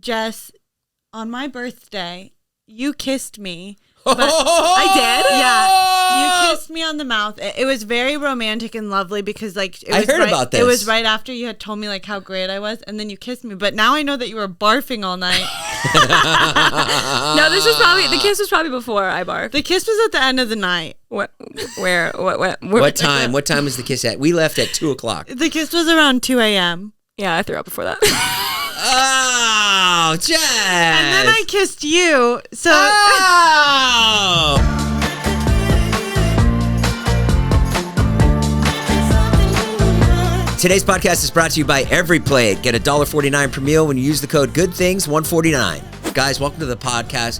Jess, on my birthday, you kissed me. But I did? Yeah. You kissed me on the mouth. It was very romantic and lovely because like it was about this. It was right after you had told me like how great I was, and then you kissed me. But now I know that you were barfing all night. No, the kiss was probably before I barfed. The kiss was at the end of the night. What time? What time was the kiss at? We left at 2:00. The kiss was around 2 a.m. Yeah, I threw up before that. Oh, Jess. And then I kissed you. So. Oh. Today's podcast is brought to you by EveryPlate. Get $1.49 per meal when you use the code GOODTHINGS149. Guys, welcome to the podcast.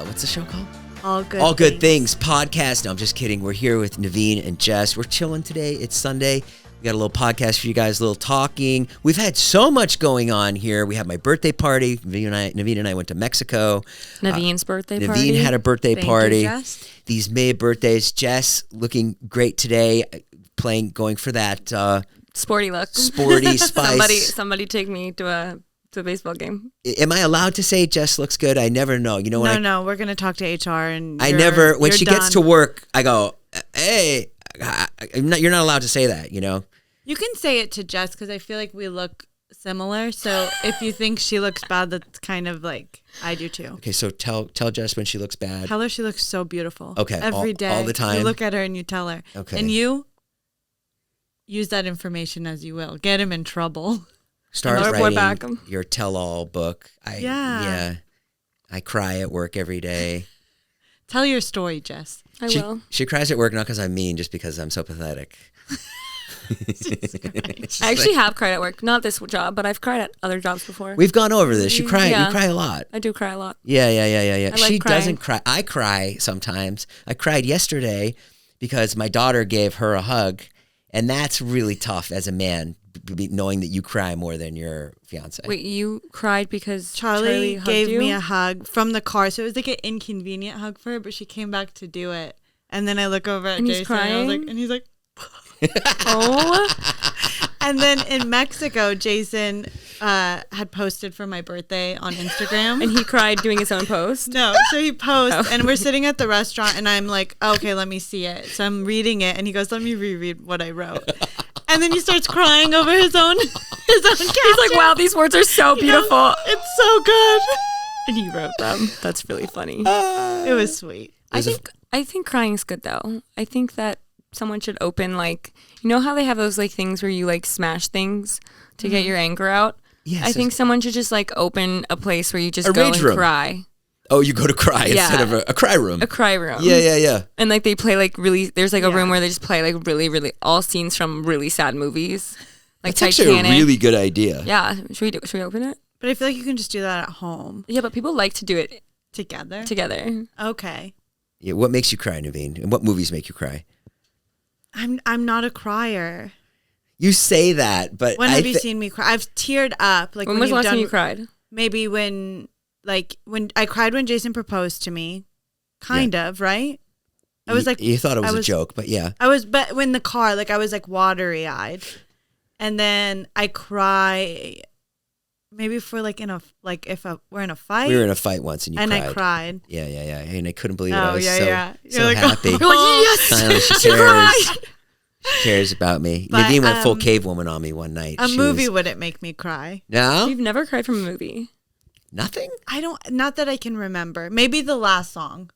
What's the show called? All Good Things podcast. No, I'm just kidding. We're here with Nivine and Jess. We're chilling today. It's Sunday. We got a little podcast for you guys, a little talking. We've had so much going on here. We had my birthday party. Nivine and I went to Mexico. Navine's birthday party. Nivine had a birthday party. You, Jess. These May birthdays. Jess looking great today, going for that sporty look. Sporty spice. Somebody take me to a baseball game. Am I allowed to say Jess looks good? I never know. You know when No, we're gonna talk to HR and when she gets to work, I go, hey, you're not allowed to say that, you know? You can say it to Jess because I feel like we look similar. So if you think she looks bad, that's kind of like I do too. Okay, so tell Jess when she looks bad. Tell her she looks so beautiful. Okay, every day, all the time. You look at her and you tell her. Okay, and you use that information as you will. Get him in trouble. Start writing your tell-all book. I cry at work every day. Tell your story, Jess. I will. She cries at work not because I'm mean, just because I'm so pathetic. I actually have cried at work. Not this job, but I've cried at other jobs before. We've gone over this. You cry. Yeah. You cry a lot. I do cry a lot. Yeah. She doesn't cry. I cry sometimes. I cried yesterday because my daughter gave her a hug, and that's really tough as a man, knowing that you cry more than your fiance. Wait, you cried because Charlie hugged gave you? me a hug from the car, so it was like an inconvenient hug for her, but she came back to do it. And then I look over at Jason, and he's like, oh. And then in Mexico, Jason had posted for my birthday on Instagram. And he cried doing his own post? No, so he posts, and we're sitting at the restaurant, and I'm like, okay, let me see it. So I'm reading it, and he goes, let me reread what I wrote. And then he starts crying over his own caption. He's like, wow, these words are so beautiful. It's so good. And he wrote them. That's really funny. It was sweet. I think crying's good, though. I think that someone should open, like, you know how they have those like things where you like smash things to get your anger out? Yes. I think someone should just like open a place where you just A go rage and room. cry. Oh, you go to cry instead of a cry room. A cry room. Yeah. And like they play like really, there's like a room where they just play like really, really all scenes from really sad movies. Like That's Titanic. actually a really good idea. Yeah. Should we open it? But I feel like you can just do that at home. Yeah, but people like to do it Together? Okay. Yeah. What makes you cry, Nivine? And what movies make you cry? I'm not a crier. You say that, but When have you seen me cry? I've teared up. Like when was the last time you cried? Maybe when I cried when Jason proposed to me. Kind of, right? I was like, you thought it was a joke, but yeah. But when the car, like I was like watery eyed. And then I cry maybe for like if we're in a fight. We were in a fight once and you cried. And I cried. Yeah. And I couldn't believe it. Oh, I was so like, happy. You're like, yes! Finally, she cares. She cares about me. But, Nivine went full cave woman on me one night. A movie wouldn't make me cry. No? You've never cried from a movie? Nothing? Not that I can remember. Maybe the last song.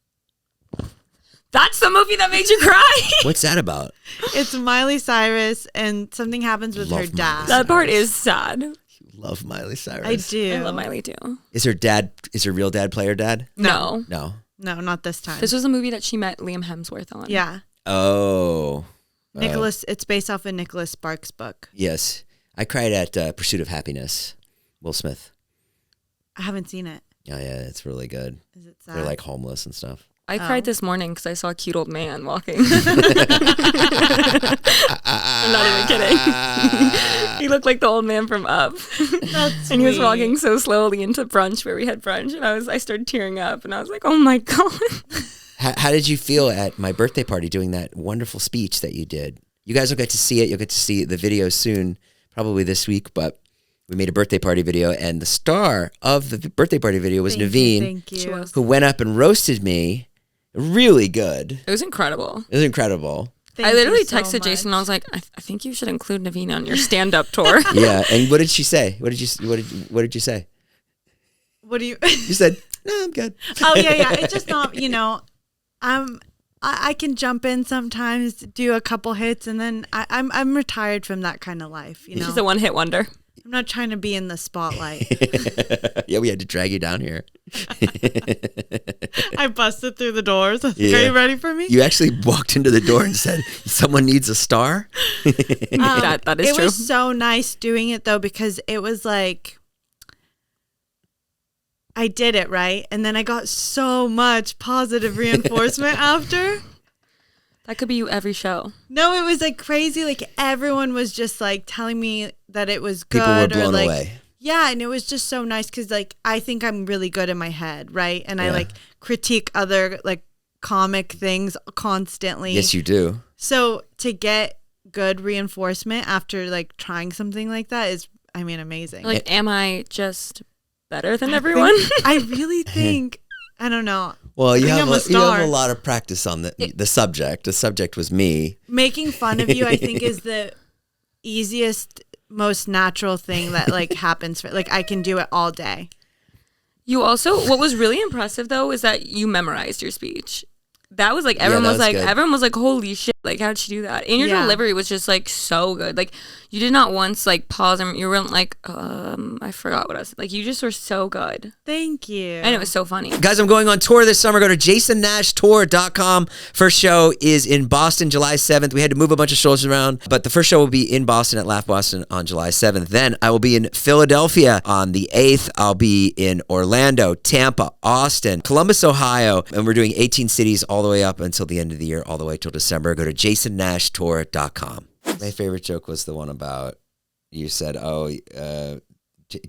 That's the movie that made you cry? What's that about? It's Miley Cyrus and something happens with her dad. That part is sad. You love Miley Cyrus. I do. I love Miley too. Is her real dad play her dad? No. No, not this time. This was a movie that she met Liam Hemsworth on. Yeah. Oh. It's based off of Nicholas Sparks' book. Yes. I cried at Pursuit of Happiness. Will Smith. I haven't seen it. Oh, yeah, it's really good. Is it sad? They're like homeless and stuff. I cried this morning because I saw a cute old man walking. I'm not even kidding. He looked like the old man from Up. That's and he was walking so slowly into brunch where we had brunch, and I started tearing up, and I was like, oh my God. How did you feel at my birthday party doing that wonderful speech that you did? You guys will get to see it. You'll get to see the video soon, probably this week, but We made a birthday party video, and the star of the birthday party video was Nivine, Thank you. who went up and roasted me. Really good. It was incredible. It was incredible. I literally texted Jason and I was like, I think you should include Nivine on your stand-up tour. Yeah, and what did she say? What did you say? What do you? You said, "No, I'm good." Oh yeah. It's just not. I can jump in sometimes, do a couple hits, and then I'm retired from that kind of life. She's a one-hit wonder. I'm not trying to be in the spotlight. Yeah, we had to drag you down here. I busted through the doors. Are you ready for me? You actually walked into the door and said, "Someone needs a star." That is true. It was so nice doing it though, because it was like I did it right, and then I got so much positive reinforcement after. That could be you every show. No, it was like crazy. Like everyone was just like telling me that it was good. People were blown or like, away. Yeah, and it was just so nice because like I think I'm really good in my head, right? And I like critique other like comic things constantly. Yes, you do. So to get good reinforcement after like trying something like that is, I mean, amazing. Like, am I just better than everyone? I really think, I don't know. Well, you have star. a lot of practice on the subject. The subject was me. Making fun of you, I think, is the easiest, most natural thing that like happens. Like I can do it all day. You also, what was really impressive though, is that you memorized your speech. That was like, everyone was like, holy shit, like how'd she do that? And your delivery was just like so good. Like you did not once like pause and you weren't like, I forgot what I was like. You just were so good. Thank you. And it was so funny. Guys, I'm going on tour this summer. Go to jasonnashtour.com. First show is in Boston, July 7th. We had to move a bunch of shows around, but the first show will be in Boston at Laugh Boston on July 7th. Then I will be in Philadelphia on the 8th. I'll be in Orlando, Tampa, Austin, Columbus, Ohio, and we're doing 18 cities all the way up until the end of the year, all the way till December. Go to jasonnashtour.com. My favorite joke was the one about, you said,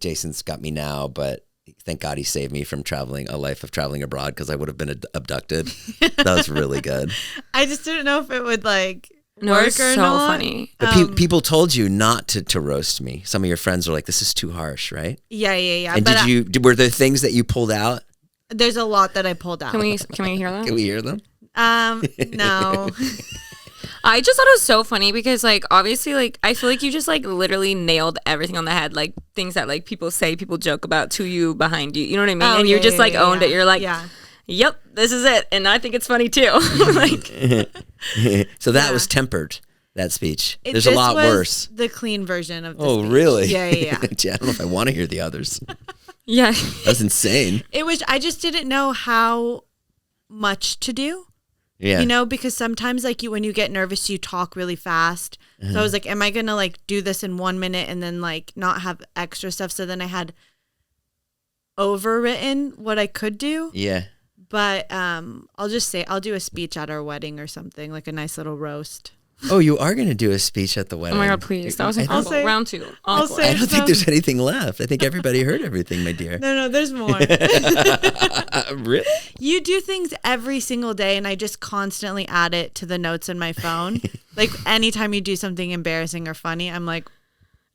Jason's got me now, but thank God he saved me from a life of traveling abroad because I would have been abducted. That was really good. I just didn't know if it would like No, work it's or so not. funny. But people told you not to roast me. Some of your friends were like, "This is too harsh," right? Yeah. And were there things that you pulled out? There's a lot that I pulled out. Can we hear that? Can we hear them? No. I just thought it was so funny because like obviously like I feel like you just like literally nailed everything on the head, like things that like people say, people joke about to you, behind you, you know what I mean? Oh, and you're just like owned it. You're like, yeah. Yep, this is it, and I think it's funny too. Like, So that was tempered. That speech. There's This a lot was worse. The clean version of the Oh, speech. really? Yeah. Gee, I don't know if I want to hear the others. yeah, That's insane. It was. I just didn't know how much to do. Yeah. You know, because sometimes like when you get nervous, you talk really fast. So I was like, am I gonna like do this in 1 minute and then like not have extra stuff? So then I had overwritten what I could do. Yeah. But I'll just say I'll do a speech at our wedding or something, like a nice little roast. Oh, you are going to do a speech at the wedding. oh my god, please, that was incredible. say- Round 2. I'll Encore. say- I don't think there's anything left. I think everybody heard everything, my dear. No, there's more. Really? You do things every single day, and I just constantly add it to the notes in my phone. Like anytime you do something embarrassing or funny, I'm like,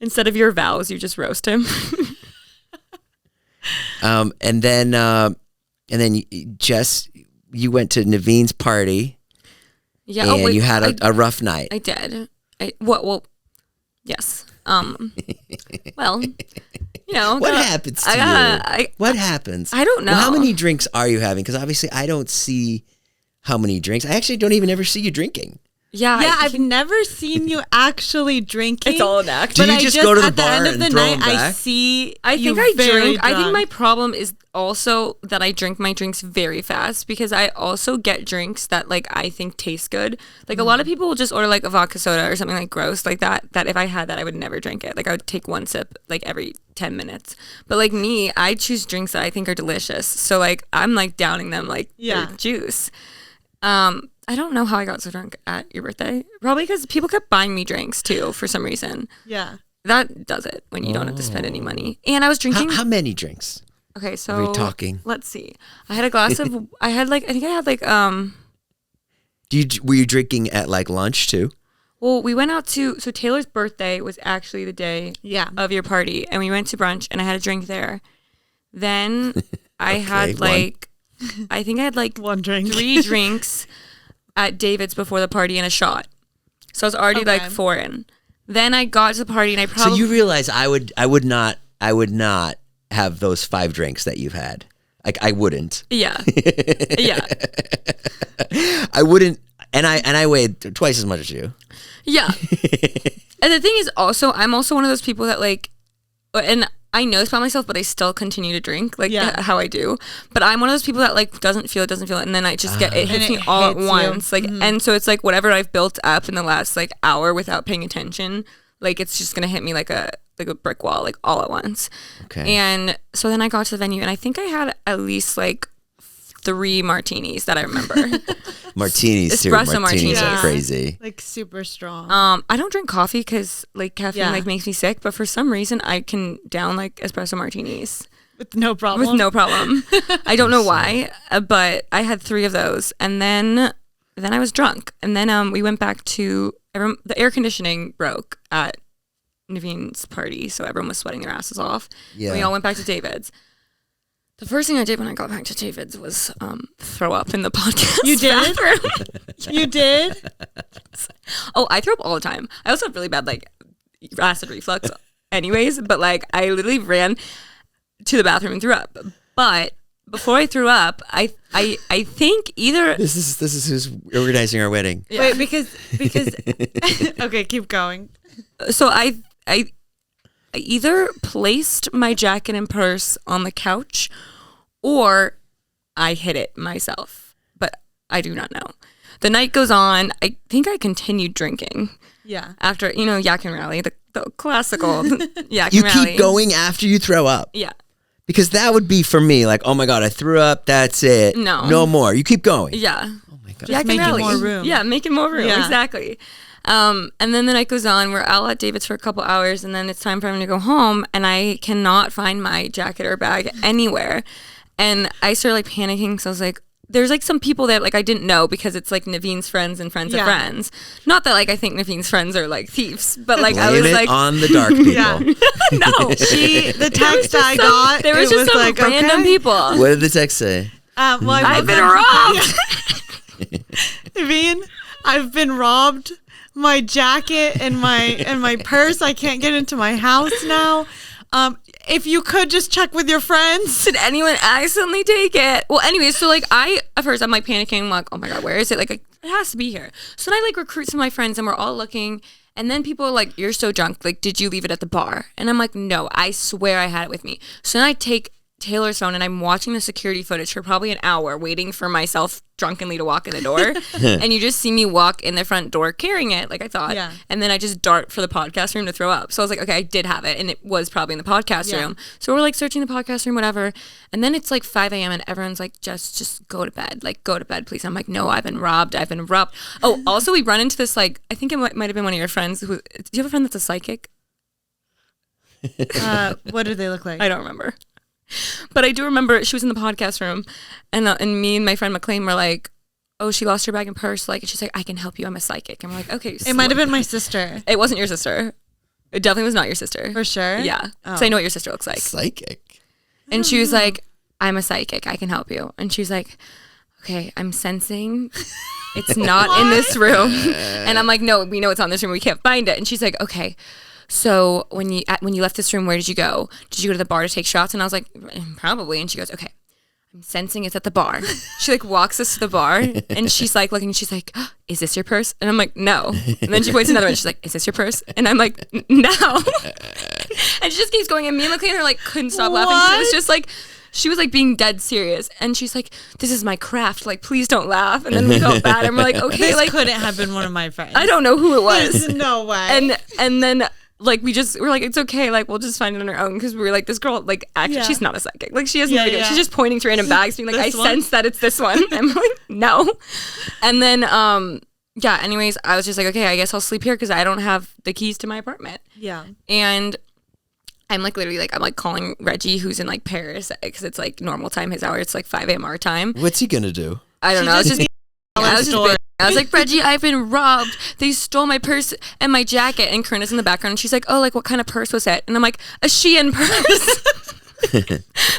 Instead of your vows, you just roast him. And then Jess, you went to Nivine's party. Yeah, And you had a rough night. I did. Yes. Well, you know. What happens to you? What happens? I don't know. Well, how many drinks are you having? Because obviously I don't see how many drinks. I actually don't even ever see you drinking. Yeah, I've never seen you actually drinking. It's all an act. Do you just go to the at the bar end of and the throw night, 'em back? I see. I think you I very drink. I think drunk. my problem is also that I drink my drinks very fast because I also get drinks that like I think taste good. Like a lot of people will just order like a vodka soda or something like gross like that. That if I had that, I would never drink it. Like I would take one sip like every 10 minutes. But like me, I choose drinks that I think are delicious. So like I'm like downing them like they're juice. I don't know how I got so drunk at your birthday. Probably because people kept buying me drinks too for some reason. Yeah. That does it when you don't have to spend any money. And I was drinking. How many drinks? Okay, so Are we talking? Let's see. I had a glass of. I think I had like. Were you drinking at like lunch too? Well, we went out to, so Taylor's birthday was actually the day of your party, and we went to brunch, and I had a drink there. Then I had like, I think I had like 3 drinks at David's before the party and a shot. So I was already like 4 in. Then I got to the party and I probably... So you realize I would not have those 5 drinks that you've had. Like I wouldn't. Yeah. Yeah. I wouldn't, and I weighed twice as much as you. Yeah. And the thing is also, I'm also one of those people that like, and I know this about myself, but I still continue to drink, like how I do. But I'm one of those people that like doesn't feel it, and then I just get, it hits me all at once. Like, and so it's like whatever I've built up in the last like hour without paying attention, like it's just gonna hit me like a brick wall, like all at once. Okay. And so then I got to the venue, and I think I had at least like 3 martinis that I remember. Martinis too. Espresso Martinis are crazy. Like super strong. I don't drink coffee because like caffeine like makes me sick, but for some reason I can down like espresso martinis. With no problem. I don't know why, but I had 3 of those, and then I was drunk, and then we went back to the air conditioning broke at Nivine's party, so everyone was sweating their asses off. Yeah. And we all went back to David's. The first thing I did when I got back to David's was throw up in the podcast. You did? You did? Oh, I throw up all the time. I also have really bad like acid reflux anyways, but like I literally ran to the bathroom and threw up. But before I threw up, I think either This is who's organizing our wedding. Yeah. Wait, because okay, keep going. So I either placed my jacket and purse on the couch or I hid it myself, but I do not know. The night goes on. I think I continued drinking. Yeah. After, Yak and Rally, the classical Yak and Rally. You keep going after you throw up? Yeah. Because that would be for me like, oh my God, I threw up, that's it. No more. You keep going. Yeah. Oh my God. Just making more room. Yeah, making more room. Yeah. Exactly. And then the night goes on. We're out at David's for a couple hours, and then it's time for him to go home, and I cannot find my jacket or bag anywhere. And I started like panicking, so I was like, there's like some people that like I didn't know because it's like Nivine's friends and friends of friends. Not that like I think Nivine's friends are like thieves, but like Blame I was it like on the dark people. No, the text I got. There was just some like, random people. What did the text say? Well, I've been robbed. Nivine, I've been robbed. My jacket and my purse. I can't get into my house now. If you could just check with your friends. Did anyone accidentally take it? Well, anyways, so like at first I'm like panicking. I'm like, oh my God, where is it? Like it has to be here. So then I like recruit some of my friends, and we're all looking. And then people are like, you're so drunk. Like, did you leave it at the bar? And I'm like, no, I swear I had it with me. So then I take Taylor's phone, and I'm watching the security footage for probably an hour, waiting for myself drunkenly to walk in the door. And you just see me walk in the front door carrying it, like I thought. Yeah. And then I just dart for the podcast room to throw up. So I was like, okay, I did have it, and it was probably in the podcast room. So we're like searching the podcast room, whatever. And then it's like 5 a.m. and everyone's like, just go to bed. Like, go to bed, please. I'm like, no, I've been robbed. Oh, also we run into this, like, I think it might have been one of your friends. Do you have a friend that's a psychic? What do they look like? I don't remember. But I do remember she was in the podcast room, and me and my friend McLean were like, oh, she lost her bag and purse. Like, and she's like, I can help you. I'm a psychic. And we're like, okay. It might have been my sister. It wasn't your sister. It definitely was not your sister. For sure? Yeah. Oh. So I know what your sister looks like. Psychic. And she was like, I'm a psychic. I can help you. And she was like, okay, I'm sensing it's not in this room. And I'm like, no, we know it's on this room. We can't find it. And she's like, okay. So when you left this room, where did you go? Did you go to the bar to take shots? And I was like, probably. And she goes, okay, I'm sensing it's at the bar. She like walks us to the bar, and she's like looking, and she's like, oh, is this your purse? And I'm like, no. And then she points another one. She's like, is this your purse? And I'm like, no. And she just keeps going, and me and McLean are like, couldn't stop laughing. It was just like, she was like being dead serious, and she's like, this is my craft, like, please don't laugh. And then we felt bad, and we're like, okay, this like, couldn't have been one of my friends. I don't know who it was. There's no way. And then like we're like, it's okay, like we'll just find it on our own, because we were like, this girl, like, actually she's not a psychic, like she has no idea. She's just pointing to random bags being like, I sense that it's this one. And I'm like, no. And then anyways, I was just like, okay, I guess I'll sleep here because I don't have the keys to my apartment. Yeah. And I'm like literally like, I'm like calling Reggie, who's in like Paris, because it's like normal time, his hour, it's like 5 a.m. our time. What's he gonna do? I don't know. I was just I was like, Reggie, I've been robbed. They stole my purse and my jacket. And Corinna's in the background. And she's like, oh, like, what kind of purse was it? And I'm like, a Shein purse.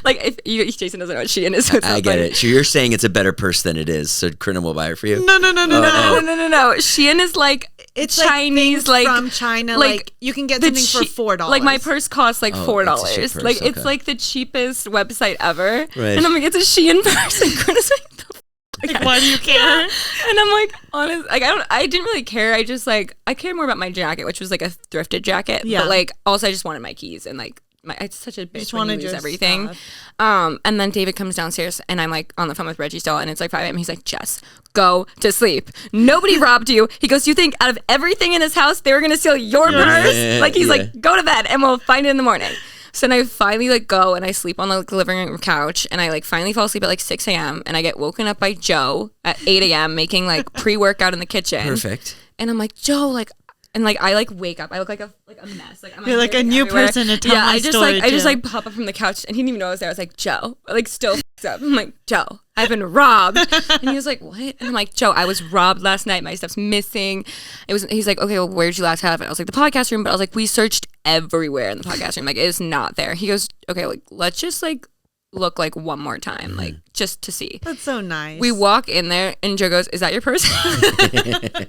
Like, if Jason doesn't know what Shein is. So I get it. So you're saying it's a better purse than it is, so Corinna will buy it for you? No. No. Shein is like It's Chinese, like like from China. Like you can get the something for $4. Like my purse costs like $4. it's a cheap purse, Like okay. it's like the cheapest website ever. Right. And I'm like, it's a Shein purse. And Corinna's like, Why do you care? Yeah. And I'm like, honest, like I didn't really care. I just like I cared more about my jacket, which was like a thrifted jacket. Yeah. But like also I just wanted my keys and like it's such a bitch just when you wanted lose your everything. stuff. And then David comes downstairs and I'm like on the phone with Reggie still and it's like 5 a.m. He's like, Jess, go to sleep. Nobody robbed you. He goes, you think out of everything in his house they were gonna steal your purse? Like he's like, go to bed and we'll find it in the morning. So then I finally like go and I sleep on the living room couch and I like finally fall asleep at like 6 a.m. and I get woken up by Joe at 8 a.m. making like pre-workout in the kitchen. Perfect. And I'm like, Joe, like, and like I like wake up, I look like a mess. Like I'm You're like a new everywhere. person to tell my I just story I just to. like pop up from the couch and he didn't even know I was there. I was like, Joe, like still up. I'm like, Joe, I've been robbed. And he was like, what? And I'm like, Joe, I was robbed last night. My stuff's missing. He's like, okay, well, where'd you last have it? I was like, the podcast room. But I was like, we searched everywhere in the podcast room. Like, it is not there. He goes, okay, like, let's just like look like one more time, like just to see. That's so nice. We walk in there and Joe goes, is that your purse?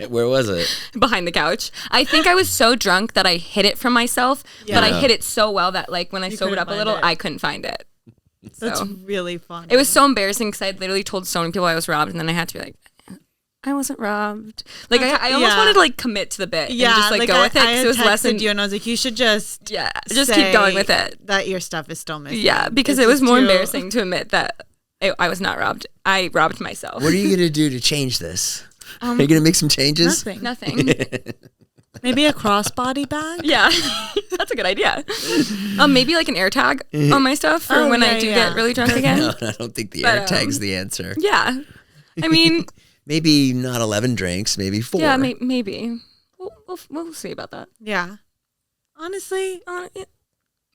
Where was it? Behind the couch. I think I was so drunk that I hid it from myself, but I hid it so well that like when I sobered up a little, I couldn't find it. That's So really fun. it was so embarrassing because I had literally told so many people I was robbed, and then I had to be like, I wasn't robbed. Like I almost wanted to like commit to the bit and just like go with it because it was less than you, and I was like, you should just just keep going with it. That your stuff is still missing. Yeah, because it was more embarrassing to admit that I was not robbed. I robbed myself. What are you going to do to change this? Are you going to make some changes? Nothing. Nothing. Maybe a crossbody bag. Yeah, that's a good idea. Maybe like an air tag on my stuff for when I do get really drunk again. No, I don't think the air tag's the answer. Yeah, I mean, maybe not 11 drinks, maybe 4. yeah, maybe. We'll see about that. Yeah. Honestly, Yeah.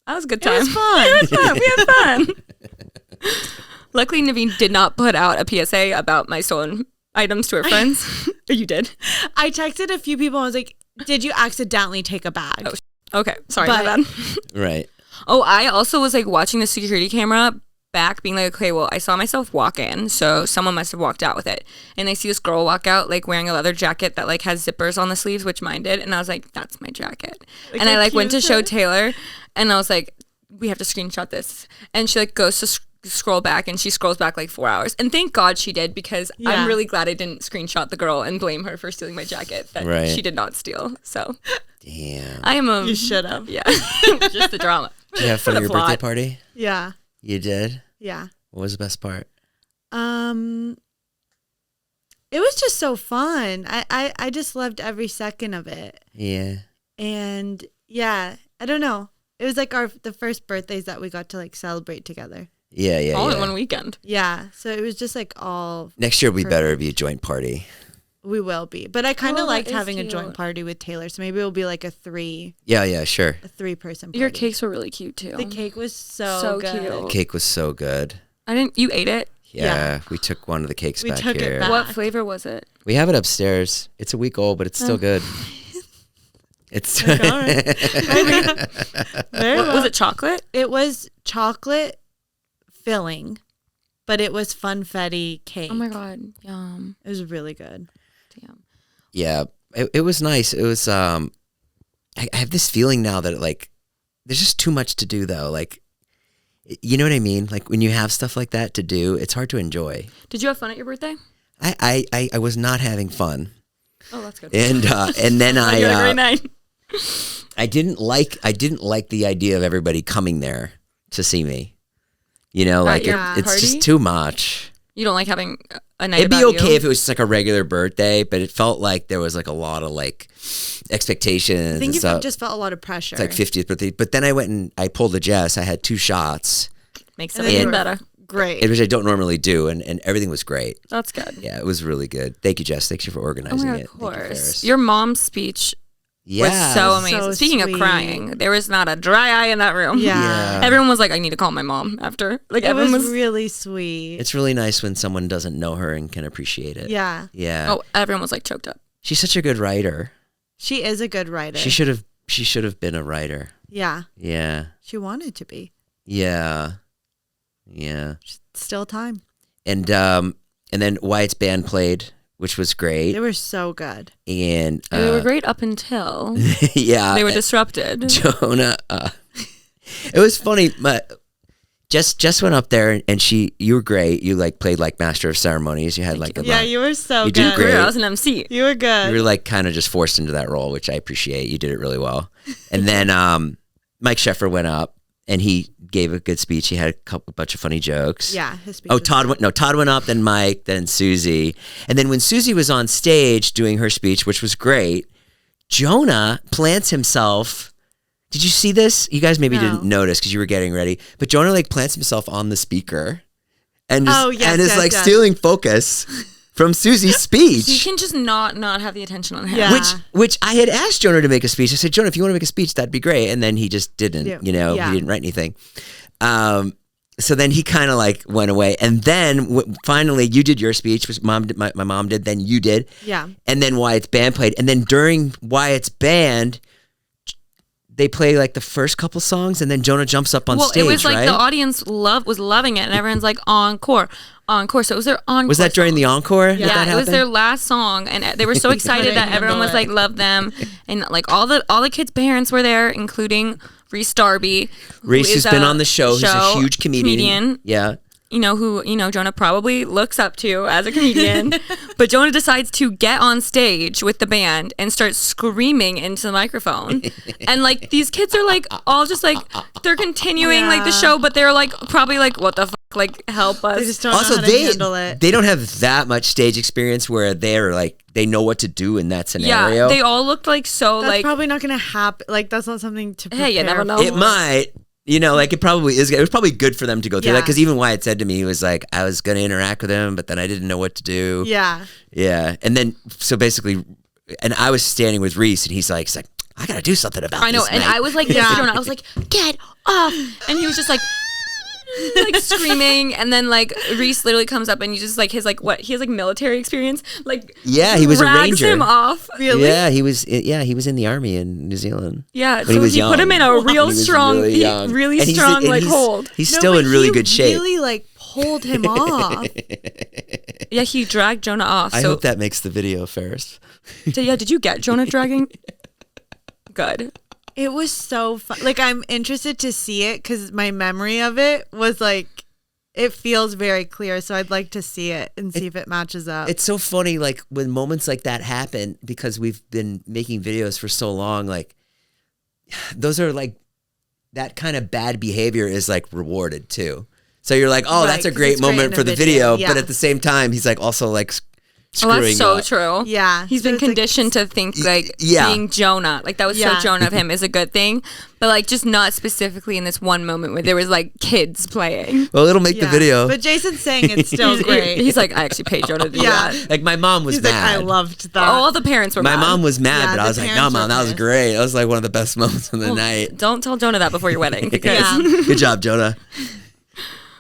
That was a good it time. was fun. It was fun. We had fun. Luckily, Nivine did not put out a PSA about my stolen items to her friends. Or you did. I texted a few people. I was like, did you accidentally take a bag? Oh, okay. Sorry, my bad. Right. Oh, I also was like watching the security camera back being like, okay, well, I saw myself walk in, so someone must have walked out with it. And I see this girl walk out like wearing a leather jacket that like has zippers on the sleeves, which mine did. And I was like, that's my jacket. Like, and I like went to show cute. Taylor and I was like, we have to screenshot this. And she like goes to scroll back and she scrolls back like 4 hours. And thank God she did because I'm really glad I didn't screenshot the girl and blame her for stealing my jacket that she did not steal. So damn. I am a... You should have. Yeah. Just the drama. Did you have fun at your birthday party? Yeah. You did? Yeah. What was the best part? It was just so fun. I just loved every second of it. Yeah. And yeah, I don't know. It was like the first birthdays that we got to like celebrate together. Yeah. All in one weekend. Yeah. So it was just like all. Next year will be better. It'll be a joint party. We will be. But I kind of liked is having a cute. joint party with Taylor. So maybe it'll be like a 3. Yeah, sure. A 3-person party. Your cakes were really cute too. The cake was so good. cute. Cake was so good. You ate it? Yeah, we took one of the cakes We back took it here. back. What flavor was it? We have it upstairs. It's a week old, but it's still good. It's Like, all right. Very well. Was it chocolate? It was chocolate filling, but it was funfetti cake. Oh my god, yum. It was really good. Damn. Yeah, it was nice. It was I have this feeling now that like there's just too much to do though. Like, you know what I mean? Like when you have stuff like that to do, it's hard to enjoy. Did you have fun at your birthday? I was not having fun. Oh, that's good. And then You had a great night. I didn't like the idea of everybody coming there to see me. You know, like your it's party? just too much. You don't like having a night It'd be about okay you? if it was just like a regular birthday, but it felt like there was like a lot of like expectations. I think and you stuff. just felt a lot of pressure. It's like 50th birthday, but then I went and I pulled a Jess. I had 2 shots, Makes And everything then- better. Great. which I don't normally do, and everything was great. That's good. Yeah, it was really good. Thank you, Jess. Thank you for Oh organizing my god, it. of Thank you, course. Ferris. Your mom's speech Yeah. so amazing. So Speaking sweet. of crying, there was not a dry eye in that room. Yeah. Everyone was like, I need to call my mom after. Like, It everyone was was. really sweet. It's really nice when someone doesn't know her and can appreciate it. Yeah. Yeah. Oh, everyone was like choked up. She's such a good writer. She is a good writer. She should have been a writer. Yeah. Yeah. She wanted to be. Yeah. Yeah. Still time. And then Wyatt's band played, which was great. They were so good. And They were great up until yeah. they were disrupted. Jonah. It was funny. Jess went up there and you were great. You like played like master of ceremonies. You had like a Yeah, you were so You good. did great. I was an MC. You were good. You were like kind of just forced into that role, which I appreciate. You did it really well. And then Mike Sheffer went up and he gave a good speech. He had a bunch of funny jokes. Yeah, his speech. Oh, was Todd went up, then Mike, then Susie. And then when Susie was on stage doing her speech, which was great, Jonah plants himself. Did you see this? You guys maybe didn't notice because you were getting ready. But Jonah like plants himself on the speaker and is like stealing focus from Susie's speech. He can just not have the attention on him. Yeah. Which I had asked Jonah to make a speech. I said, Jonah, if you want to make a speech, that'd be great. And then he just didn't, Yeah. he didn't write anything. So then he kind of like went away. And then finally you did your speech, which my mom did, then you did. Yeah. And then Wyatt's band played. And then during Wyatt's band, they play like the first couple songs and then Jonah jumps up on stage, it was like right? the audience was loving it and everyone's like encore. So it was their encore. Was that during the encore? Yeah, it was their last song, and they were so excited that everyone was like loved them, and like all the kids' parents were there, including Reese Darby. Reese has been on the show. He's a huge comedian. Yeah. Who Jonah probably looks up to as a comedian. But Jonah decides to get on stage with the band and start screaming into the microphone. And like these kids are like all just like they're continuing like the show, but they're like probably like, what the fuck? Like, help us. They just don't know how to handle it. They don't have that much stage experience where they're like they know what to do in that scenario. Yeah, they all looked like so That's like probably not going to happen. Like, that's not something to prepare Hey, you never know. for. It might. Like it probably is. It was probably good for them to go through that because even Wyatt said to me, he was like, I was going to interact with him, but then I didn't know what to do. Yeah. Yeah. And then, so basically, and I was standing with Reese and he's like, I got to do something about this. I know. And I was like, Jonah, I was like, get off. And he was just like screaming, and then like Reese literally comes up and you just like his like what he has like military experience, like he was a ranger. Drags him off. Really? Yeah, he was in the army in New Zealand. Yeah, when so he was he young. put him in a real He was strong, really young. really And strong like he's, hold. He's still in really good shape. Really like pulled him off. Yeah, he dragged Jonah off. I So hope that makes the video, Ferris. did you get Jonah dragging? Good. It was so fun. Like, I'm interested to see it because my memory of it was like, it feels very clear. So I'd like to see it and see if it matches up. It's so funny, like when moments like that happen, because we've been making videos for so long, like those are like, that kind of bad behavior is like rewarded too. So you're like, oh, Right, that's a 'cause great it's great moment in for a the video, video. But yeah. at the same time, he's like also like Oh, that's so up. true. Yeah. He's So been it's like- conditioned to think like Yeah. being Jonah. Like that was Yeah. so Jonah of him is a good thing. But like just not specifically in this one moment where there was like kids playing. Well, it'll make the Yeah. video. But Jason's saying it's still great. He's like, I actually paid Jonah to do Yeah. that. Like my mom was He's like, mad. I loved that. All the parents were My mad. mom was mad, Yeah, but I the was like, no, parents mom, were that was pissed. great. That was like one of the best moments of the Well, night. Don't tell Jonah that before your wedding because Yeah. Good job, Jonah.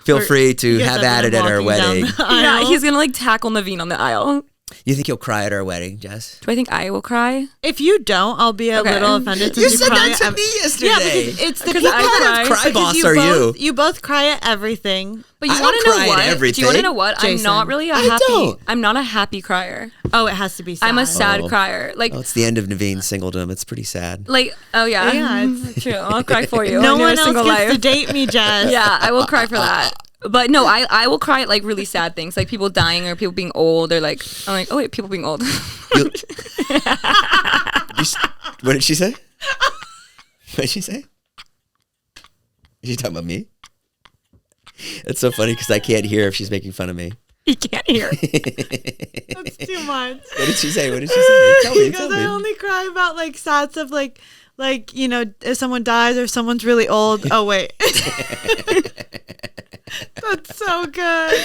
Feel free to You guys have have at it them at our walking down wedding. the yeah, aisle. he's gonna like tackle Nivine on the aisle. You think you'll cry at our wedding, Jess? Do I think I will cry? If you don't, I'll be a Okay. little offended. You since said cry that to at- me yesterday. Yeah, because it's the Because people I that cry. Cry because boss are you? both, you both cry at everything. But you I want don't to know cry at what? Do you want everything. to know what? I'm Jason. not really a I happy. don't. I'm not a happy crier. Oh, it has to be sad. I'm a sad Oh. crier. Like, Oh, it's the end of Nivine's singledom. It's pretty sad. oh yeah, Yeah, it's true. I'll cry for you. No in your one else single gets life. to date me, Jess. Yeah, I will cry for that. But no, I will cry at like really sad things, like people dying or people being old, or like I'm like, oh wait, people being old. You- what did she say? What did she say? Is she talking about me? It's so funny because I can't hear if she's making fun of me. You can't hear. That's too much. What did she say? What did she say? Tell me. Because Tell I me. only cry about like sad stuff, like if someone dies or someone's really old. Oh wait, that's so good.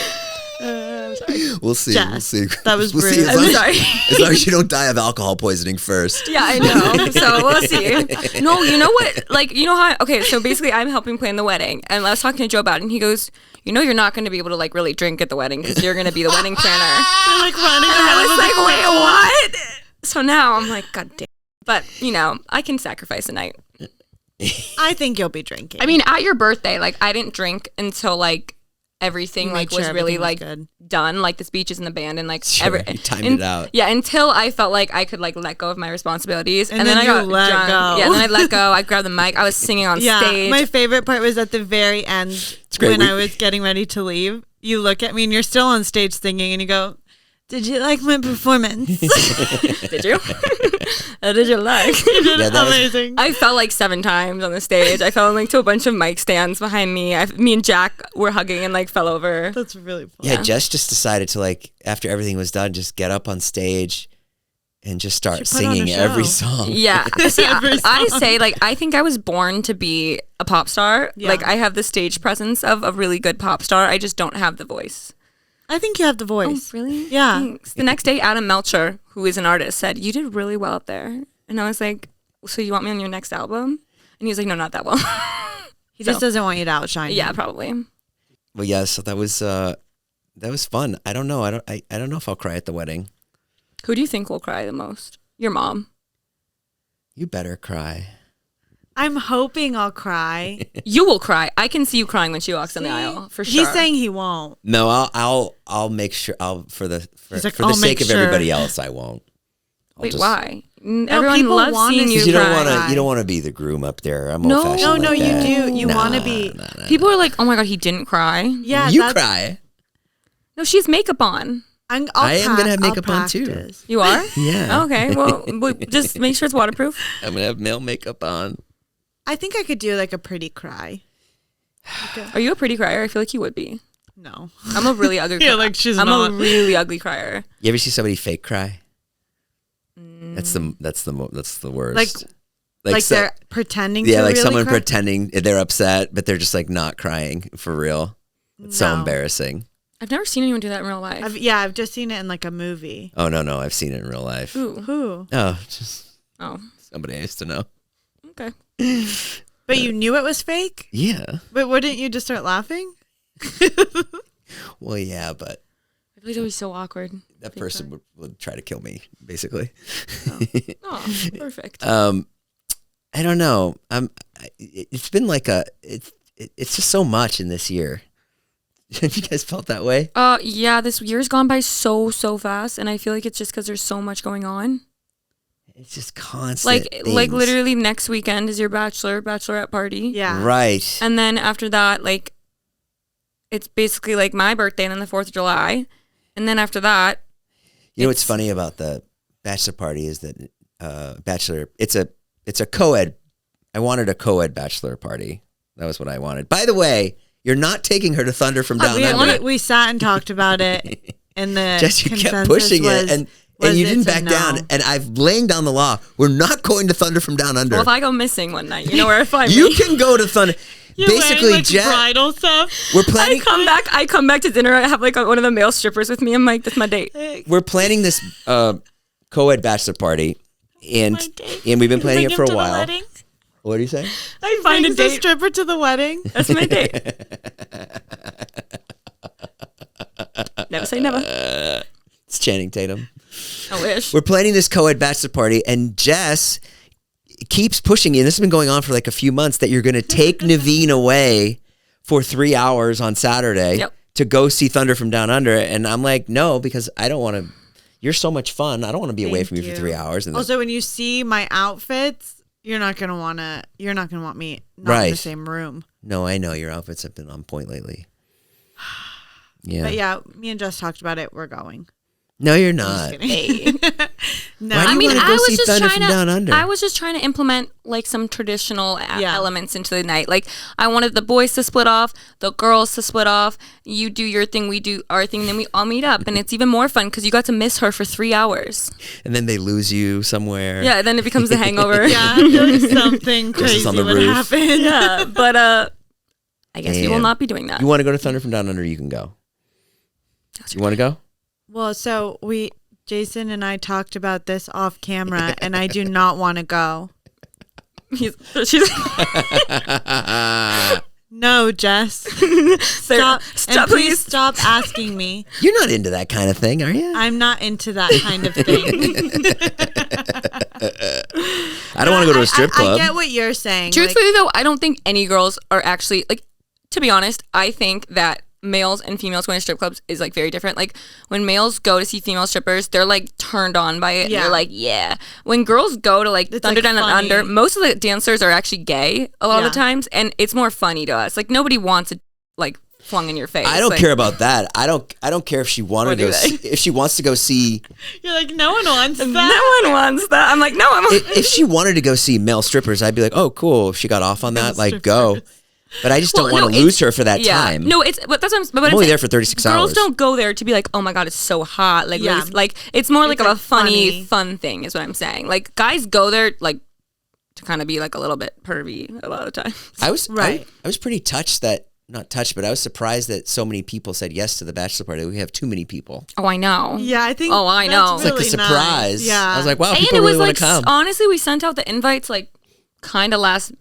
I'm sorry. We'll see. Jess, We'll see. that was we'll rude. see. I'm sorry. As long as you don't die of alcohol poisoning first. Yeah, I know. So we'll see. No, you know what? Like, you know how? Okay, so basically, I'm helping plan the wedding, and I was talking to Joe about it, and he goes, "You know, you're not going to be able to like really drink at the wedding because you're going to be the wedding planner." You're like running And I around was with like, a "Wait, clown. what?" So now I'm like, "God damn!" But you know, I can sacrifice a night. I think you'll be drinking. I mean, at your birthday, like I didn't drink until like everything You like made was sure really everything was like good. done, like the speeches and the band and like Sure, you timed it out. Yeah, until I felt like I could like let go of my responsibilities, And then then I you got let drunk. go. Yeah, then I let go. I grabbed the mic. I was singing on Yeah, stage. my favorite part was at the very end great. when I was getting ready to leave. You look at me and you're still on stage singing, and you go, "Did you like my performance?" Did you? Did you like? You did Yeah, that was- amazing. I fell like 7 times on the stage. I fell like to a bunch of mic stands behind me. Me and Jack were hugging and like fell over. That's really fun. Yeah, Jess just decided to like after everything was done, just get up on stage and just start She put on a singing show. every song. Yeah. See, Every I song. say like I think I was born to be a pop star. Yeah. Like I have the stage presence of a really good pop star. I just don't have the voice. I think you have the Oh, voice. really? Yeah. Thanks. The next day, Adam Melcher, who is an artist, said, "You did really well up there." And I was like, "So you want me on your next album?" And he was like, "No, not that well." He just doesn't want you to outshine Yeah, him. probably. Well, yeah, so that was fun. I don't know. I don't know if I'll cry at the wedding. Who do you think will cry the most? Your mom. You better cry. I'm hoping I'll cry. You will cry. I can see you crying when she walks down the See? aisle for sure. He's saying he won't. No, I'll make sure. For the He's like, for the "I'll sake make of sure." everybody else, I won't. I'll Wait, just- why? Everyone people loves wanna seeing see you Because you don't cry. want to. You don't want to be the groom up there. I'm No. old fashioned. No, like you that. do. You Nah, want to be. nah. People are like, "Oh my god, he didn't cry." Yeah, You that's, cry. No, she has makeup on. I am gonna have makeup on, too. practice. You are? Yeah. Okay. Well, just make sure it's waterproof. I'm gonna have male makeup on. I think I could do like a pretty cry. Are you a pretty crier? I feel like you would be. No. I'm a really ugly. Yeah, like she's I'm not. a really ugly crier. You ever see somebody fake cry? That's the worst. Like so- they're pretending to yeah, like really someone cry? pretending they're upset, but they're just like not crying for real. It's so No. embarrassing. I've never seen anyone do that in real life. I've just seen it in like a movie. Oh no, I've seen it in real life. Ooh. Who? Oh, just Oh. somebody I used to know. Okay. But you knew it was fake? Yeah. But wouldn't you just start laughing? Well, yeah, but I feel like it would be so awkward. that person would try to kill me, basically. Oh, perfect. I don't know. It's been like it's just so much in this year. Have you guys felt that way? Yeah, this year's gone by so fast, and I feel like it's just because there's so much going on. It's just constant. Like things. literally next weekend is your bachelorette party. Yeah. Right. And then after that, like, it's basically like my birthday and then the 4th of July. And then after that, You know what's funny about the bachelor party is that bachelor it's a co-ed. I wanted a co-ed bachelor party. That was what I wanted. By the way, you're not taking her to Thunder from Down Under. We sat and talked about it, and the Just you kept consensus pushing was, it, and was you didn't it's a back no. down. And I've laying down the law. We're not going to Thunder from Down Under. well, if I go missing one night, you know where to find You me. can go to Thunder. You're Basically, wearing, like, Jet, bridal stuff. we're planning. I come back to dinner. I have like one of the male strippers with me. I'm like, that's my date. We're planning this co-ed bachelor party, and we've been planning it for a while. What do you say? I Find a find a date. stripper to the wedding. That's my date. Never say never. It's Channing Tatum. I wish. We're planning this co-ed bachelor party, and Jess keeps pushing you. And this has been going on for like a few months that you're going to take Nivine away for 3 hours on Saturday to go see Thunder from Down Under. And I'm like, no, because I don't want to. You're so much fun. I don't want to be away from you for 3 hours. And Also, when you see my outfits, you're not gonna want me not in Right. the same room. no, I know your outfits have been on point lately. Yeah. But yeah, me and Jess talked about it. We're going. No, you're I'm not. just kidding. No, Why do I you mean, wanna go I was see just Thunder trying from Down Under? I was just trying to implement like some traditional Yeah. elements into the night. Like I wanted the boys to split off, the girls to split off. You do your thing, we do our thing, then we all meet up, and it's even more fun because you got to miss her for 3 hours. And then they lose you somewhere. Yeah, then it becomes a hangover. yeah, I feel like something Jess is crazy on the would roof. happen. Yeah, but I guess we will Damn. not be doing that. You want to go to Thunder from Down Under? You can go. You want to go? Well, so Jason and I talked about this off camera, and I do not want to go. No, Jess. Stop, please stop asking me. You're not into that kind of thing, are you? I'm not into that kind of thing. I don't want to go to a strip club. I get what you're saying. Truthfully, though, I don't think any girls are actually, like, to be honest, I think that males and females going to strip clubs is like very different. Like when males go to see female strippers, they're like turned on by it. Yeah. And they're like, yeah. When girls go to like Thunder Down and Under, most of the dancers are actually gay a lot of the times, and it's more funny to us. Like nobody wants it like flung in your face. I don't care about that. I don't care if she wanted to go if she wants to go see. You're like, no one wants that. No one wants that. I'm like, no. If she wanted to go see male strippers, I'd be like, oh, cool. If she got off on that, like, go. But I just don't want to lose her for that time. No, but that's what I'm only there for 36 hours. Girls don't go there to be like, oh my God, it's so hot. Like, like it's more like a funny, fun thing is what I'm saying. Like guys go there like to kind of be like a little bit pervy a lot of the time. I was pretty touched not touched, but I was surprised that so many people said yes to the bachelor party. We have too many people. Oh, I know. Yeah, I think. Oh, I know. It's like a surprise. Nice. Yeah, I was like, wow, people really want to come. Honestly, we sent out the invites like kind of last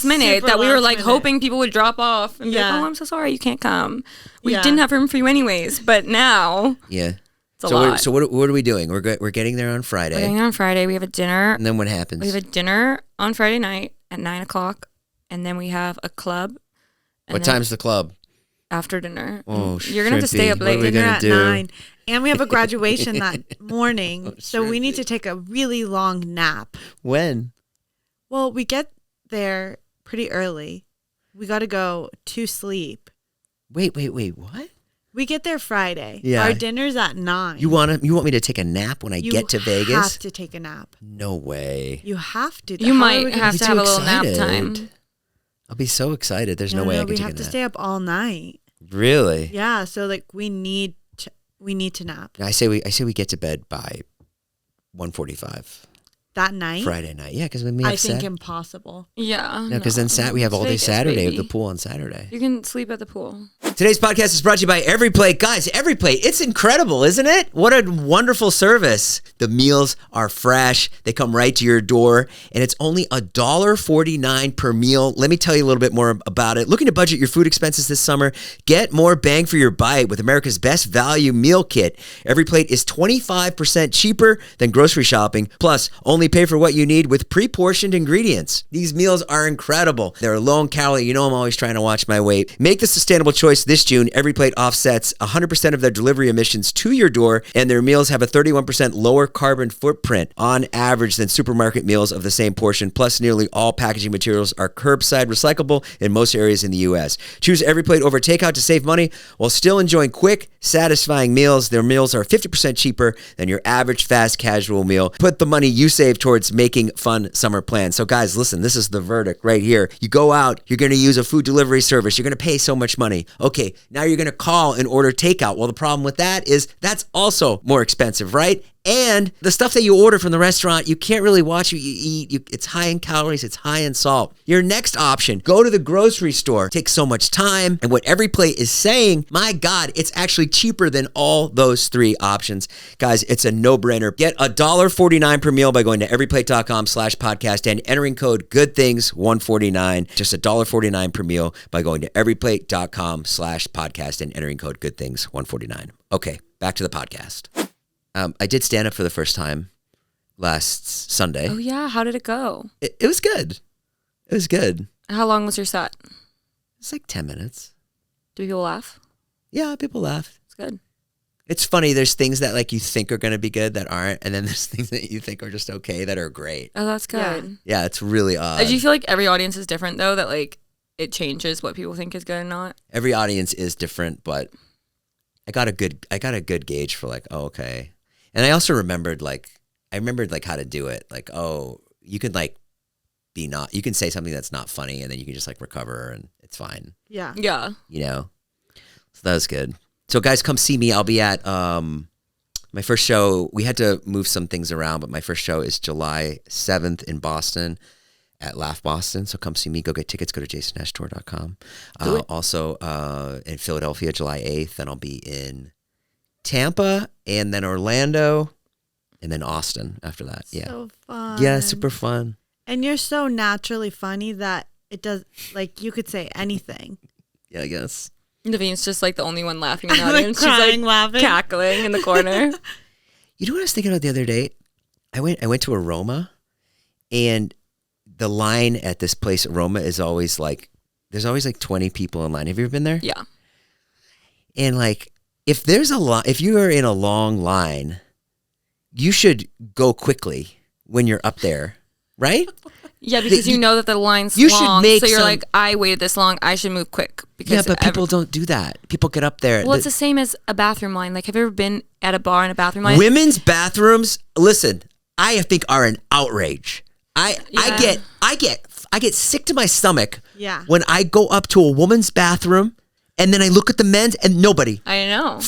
minute that we were like hoping people would drop off and be like, oh, I'm so sorry you can't come. We didn't have room for you anyways, but now it's a lot. So what are we doing? We're getting there on Friday. We're getting there on Friday. We have a dinner. And then what happens? We have a dinner on Friday night at 9:00, and then we have a club. What time's the club? After dinner. Oh, you're gonna have to stay up late. What are we dinner gonna at do? 9, and we have a graduation that morning, so we need to take a really long nap. When? Well, we get there pretty early. We got to go to sleep. Wait, what? We get there Friday. Yeah. Our dinner's at 9. You want me to take a nap when I get to Vegas? You have to take a nap. No way. You have to. You might have to have a little nap time. I'll be so excited. There's no way I can take a nap. We have to stay up all night. Really? Yeah. So like we need to nap. I say we get to bed by 1:45. That night? Friday night. Yeah, because when we have I think impossible. Yeah. No, because then we have all day Saturday at the pool on Saturday. You can sleep at the pool. Today's podcast is brought to you by EveryPlate. Guys, EveryPlate, it's incredible, isn't it? What a wonderful service. The meals are fresh. They come right to your door, and it's only $1.49 per meal. Let me tell you a little bit more about it. Looking to budget your food expenses this summer? Get more bang for your bite with America's best value meal kit. EveryPlate is 25% cheaper than grocery shopping, plus only pay for what you need with pre-portioned ingredients. These meals are incredible. They're low in calorie. You know I'm always trying to watch my weight. Make the sustainable choice this June. EveryPlate offsets 100% of their delivery emissions to your door, and their meals have a 31% lower carbon footprint on average than supermarket meals of the same portion. Plus, nearly all packaging materials are curbside recyclable in most areas in the U.S. Choose EveryPlate over takeout to save money while still enjoying quick, satisfying meals. Their meals are 50% cheaper than your average fast casual meal. Put the money you save towards making fun summer plans. So guys, listen, this is the verdict right here. You go out, you're going to use a food delivery service. You're going to pay so much money. Okay, now you're going to call and order takeout. Well, the problem with that is that's also more expensive, right? And the stuff that you order from the restaurant, you can't really watch what you eat. It's high in calories. It's high in salt. Your next option, go to the grocery store. It takes so much time. And what EveryPlate is saying, my God, it's actually cheaper than all those three options. Guys, it's a no-brainer. Get $1.49 per meal by going to everyplate.com/podcast and entering code GOODTHINGS149. Just $1.49 per meal by going to everyplate.com/podcast and entering code GOODTHINGS149. Okay, back to the podcast. I did stand up for the first time last Sunday. Oh, yeah. How did it go? It was good. It was good. How long was your set? It's like 10 minutes. Do people laugh? Yeah, people laughed. It's good. It's funny. There's things that like you think are going to be good that aren't. And then there's things that you think are just okay that are great. Oh, that's good. Yeah, it's really odd. Do you feel like every audience is different, though? That like it changes what people think is good and not? Every audience is different, but I got a good gauge for like, oh, okay. And I also remembered how to do it. Like, oh, you could like you can say something that's not funny and then you can just like recover and it's fine. Yeah. Yeah. You know? So that was good. So guys, come see me. I'll be at my first show. We had to move some things around, but my first show is July 7th in Boston at Laugh Boston. So come see me. Go get tickets. Go to jasonnashtour.com. Also in Philadelphia, July 8th. Then I'll be in Tampa, and then Orlando, and then Austin after that. Yeah. So fun. Yeah, super fun. And you're so naturally funny that it does, like, you could say anything. Yeah, I guess. Nivine's just like the only one laughing in the I'm, audience. like, crying, She's like laughing. cackling in the corner. You know what I was thinking about the other day? I went to Aroma, and the line at this place, Aroma, is always like, there's always like 20 people in line. Have you ever been there? Yeah. And like, if you are in a long line, you should go quickly when you're up there, right? Yeah, because you know that the line's you long, should make so you're some- like, I waited this long, I should move quick. Because Yeah, but people don't do that. People get up there. Well, it's the same as a bathroom line. Like, have you ever been at a bar in a bathroom line? Women's bathrooms, listen, I think are an outrage. I get sick to my stomach Yeah. when I go up to a woman's bathroom and then I look at the men's and nobody. I know.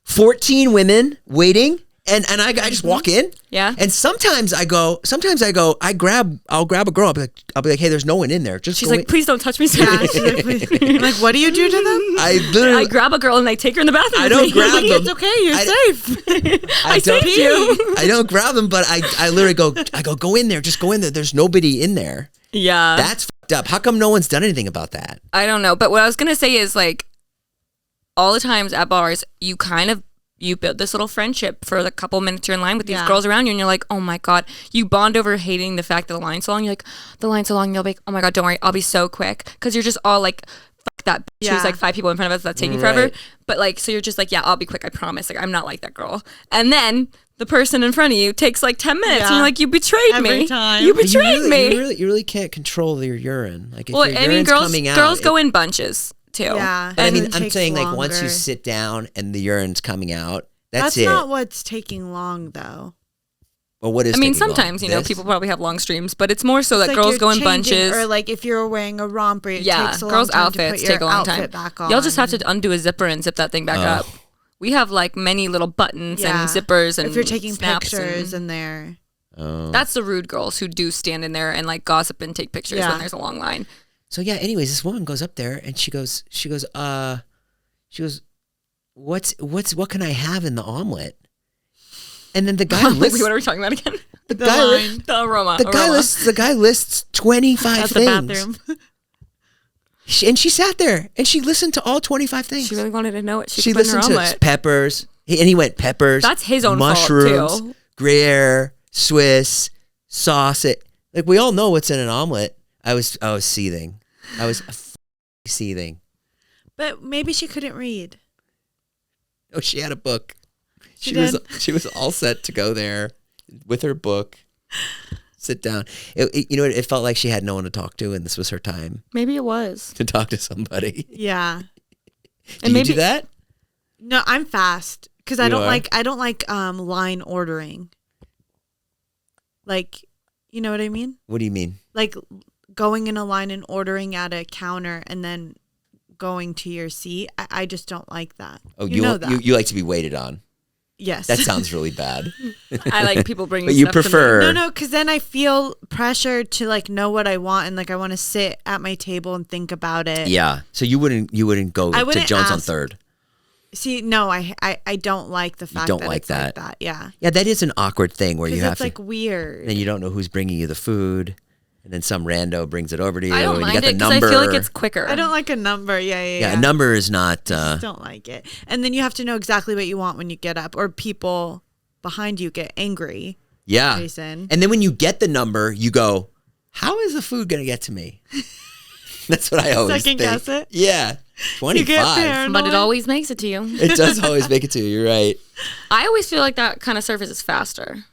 14 women waiting. And I just walk in. Yeah. And sometimes I'll grab a girl. I'll be like, hey, there's no one in there. Just She's go like, in. please don't touch me, sir. I'm like, what do you do to them? I I grab a girl and I take her in the bathroom. I don't with me. grab Like, them. it's okay, you're safe. I don't- saved you. I don't grab them, but I literally go in there. Just go in there. There's nobody in there. Yeah. That's fucked up. How come no one's done anything about that? I don't know. But what I was going to say is, like, all the times at bars, you build this little friendship for the couple minutes you're in line with these girls around you, and you're like, oh my God. You bond over hating the fact that the line's so long. You're like, the line's so long. And you'll be like, oh my God, don't worry. I'll be so quick. Because you're just all like, fuck that bitch who's like 5 people in front of us that's taking forever. Right. But like, so you're just like, yeah, I'll be quick. I promise. Like, I'm not like that girl. And then the person in front of you takes like 10 minutes. And you're like, you betrayed Every me. time. You betrayed me. You really can't control your urine. Like if Well, your I mean, urine's coming out, girls go in bunches too. Yeah. But I And mean, it I'm takes saying like once you longer. sit down and the urine's coming out, that's it. not what's taking long, though. Well, what is? I mean, taking long? sometimes, you know, This? people probably have long streams, but it's more so that It's like girls you're go in changing, bunches. Or like if you're wearing a romper, it Yeah, takes a girls' long time to outfits put your take a long time. outfit back on. Y'all just have to undo a zipper and zip that thing back up. We have like many little buttons and zippers and if you're taking snaps pictures and in there. that's the rude girls who do stand in there and like gossip and take pictures when there's a long line. So yeah. Anyways, this woman goes up there and she goes, what can I have in the omelet? And then the guy lists. Wait, what are we talking about again? The guy lists 25 At the things. bathroom. And she sat there and she listened to all 25 things. She really wanted to know what She put in her listened to omelet. peppers, and he went peppers. That's his own mushrooms, fault, too. Gruyere, Swiss, sausage. Like we all know what's in an omelet. I was seething. I was seething. But maybe she couldn't read. Oh, she had a book. She She was all set to go there with her book. Sit down. It felt like she had no one to talk to, and this was her time Maybe it was. to talk to somebody. Yeah. Do you do that? No, I'm fast because I You don't are? like line ordering. Like, you know what I mean? What do you mean? Like going in a line and ordering at a counter and then going to your seat. I just don't like that. Oh, you know that. you like to be waited on. Yes. That sounds really bad. I like people bringing But you stuff to me. prefer. No, because then I feel pressure to like know what I want and like I want to sit at my table and think about it. Yeah. So you wouldn't go I to wouldn't Jones on ask. 3rd. See, no, I don't like the fact don't that like it's that. like that. Yeah. Yeah, that is an awkward thing where you Because have it's to. like weird. Then you don't know who's bringing you the food, and then some rando brings it over to you, I don't and you mind got it the because I number. feel like it's quicker. I don't like a number. Yeah. Yeah, a number is not. Just don't like it. And then you have to know exactly what you want when you get up, or people behind you get angry. Yeah. Jason. And then when you get the number, you go, "How is the food going to get to me?" That's what I always Second think. guess it? Yeah. 25. paranoid. but it always makes it to you. It does always make it to you. You're right. I always feel like that kind of service is faster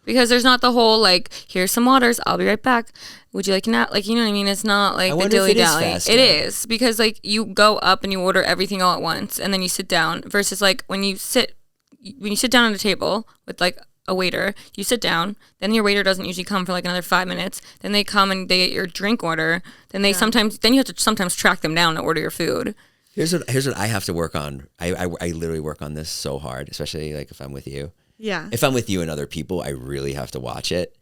because there's not the whole like, here's some waters, I'll be right back. Would you like a nap? Like, you know what I mean? It's not like I the wonder if dilly it is dally. faster. It is because like you go up and you order everything all at once and then you sit down versus like when you sit down at a table with like a waiter, you sit down, then your waiter doesn't usually come for like another 5 minutes, then they come and they get your drink order, then you have to sometimes track them down to order your food. Here's what I have to work on. I literally work on this so hard, especially like if I'm with you. Yeah. If I'm with you and other people, I really have to watch it.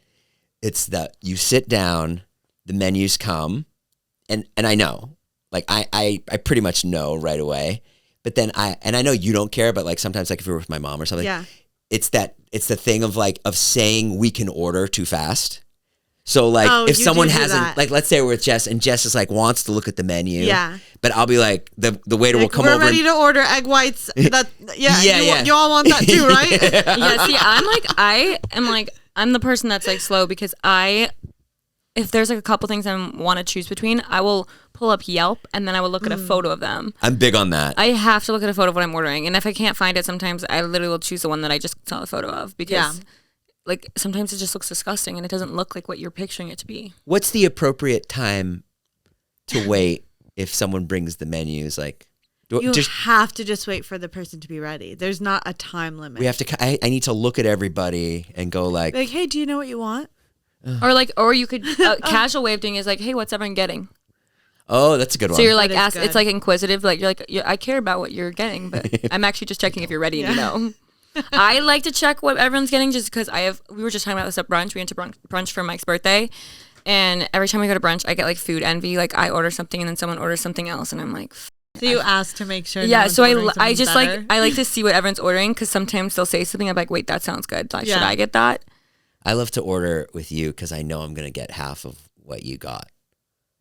It's that you sit down, the menus come, and I know, like I pretty much know right away, But then I know you don't care, but like sometimes like if you're with my mom or something, it's the thing of like of saying we can order too fast. So like if someone hasn't, like let's say we're with Jess and Jess is like wants to look at the menu. Yeah. But I'll be like the waiter will come over. We're ready to order egg whites. You all want that too, right? See, I'm the person that's like slow because if there's like a couple things I want to choose between, I will pull up Yelp and then I will look at a photo of them. I'm big on that. I have to look at a photo of what I'm ordering. And if I can't find it, sometimes I literally will choose the one that I just saw the photo of because like sometimes it just looks disgusting and it doesn't look like what you're picturing it to be. What's the appropriate time to wait if someone brings the menus? Like, you have to just wait for the person to be ready. There's not a time limit. We have to. I need to look at everybody and go like, hey, do you know what you want? Or you could casual way of doing is like, hey, what's everyone getting? Oh, that's a good one. So you're like, it's like inquisitive. Like you're like, I care about what you're getting, but I'm actually just checking if you're ready. And you know. I like to check what everyone's getting just because we were just talking about this at brunch. We went to brunch for Mike's birthday. And every time we go to brunch, I get like food envy. Like I order something and then someone orders something else. And I'm like, so you ask to make sure. Yeah. So I just better. I like to see what everyone's ordering because sometimes they'll say something. I'm like, wait, that sounds good. Like, should I get that? I love to order with you because I know I'm going to get half of what you got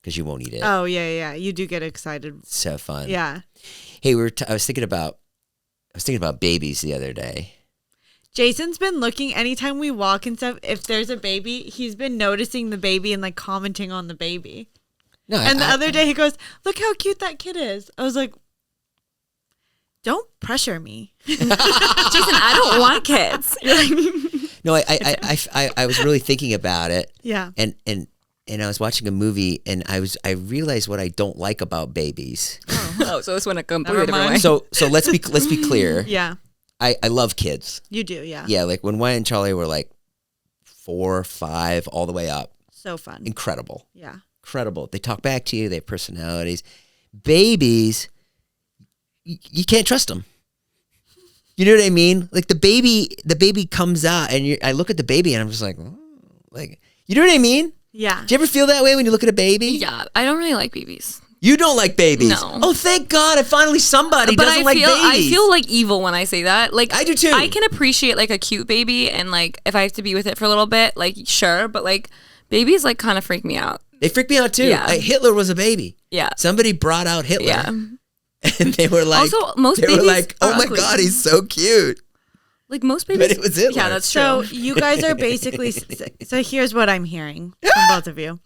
because you won't eat it. Oh, yeah. You do get excited. So fun. Yeah. Hey, I was thinking about babies the other day. Jason's been looking anytime we walk and stuff. If there's a baby, he's been noticing the baby and like commenting on the baby. No, and the other day he goes, "Look how cute that kid is." I was like, "Don't pressure me, Jason. I don't want kids." No, I was really thinking about it. Yeah. And I was watching a movie and I realized what I don't like about babies. Oh, so this went a completely different way. So let's be clear. Yeah. I love kids. You do, yeah. Yeah, like when Wyatt and Charlie were like 4, 5, all the way up. So fun. Incredible. Yeah. Incredible. They talk back to you. They have personalities. Babies, you can't trust them. You know what I mean? Like the baby comes out and I look at the baby and I'm just like, oh, like, you know what I mean? Yeah. Do you ever feel that way when you look at a baby? Yeah, I don't really like babies. You don't like babies? No. Oh, thank God! Finally, somebody doesn't like babies. I feel like evil when I say that. Like I do too. I can appreciate like a cute baby, and like if I have to be with it for a little bit, like sure. But like babies, like kind of freak me out. They freak me out too. Yeah. Hitler was a baby. Yeah. Somebody brought out Hitler. Yeah. And they were like, also most babies were like, oh my God, he's so cute. Like most babies. But it was Hitler. Yeah, that's true. So you guys are basically. So here's what I'm hearing from both of you.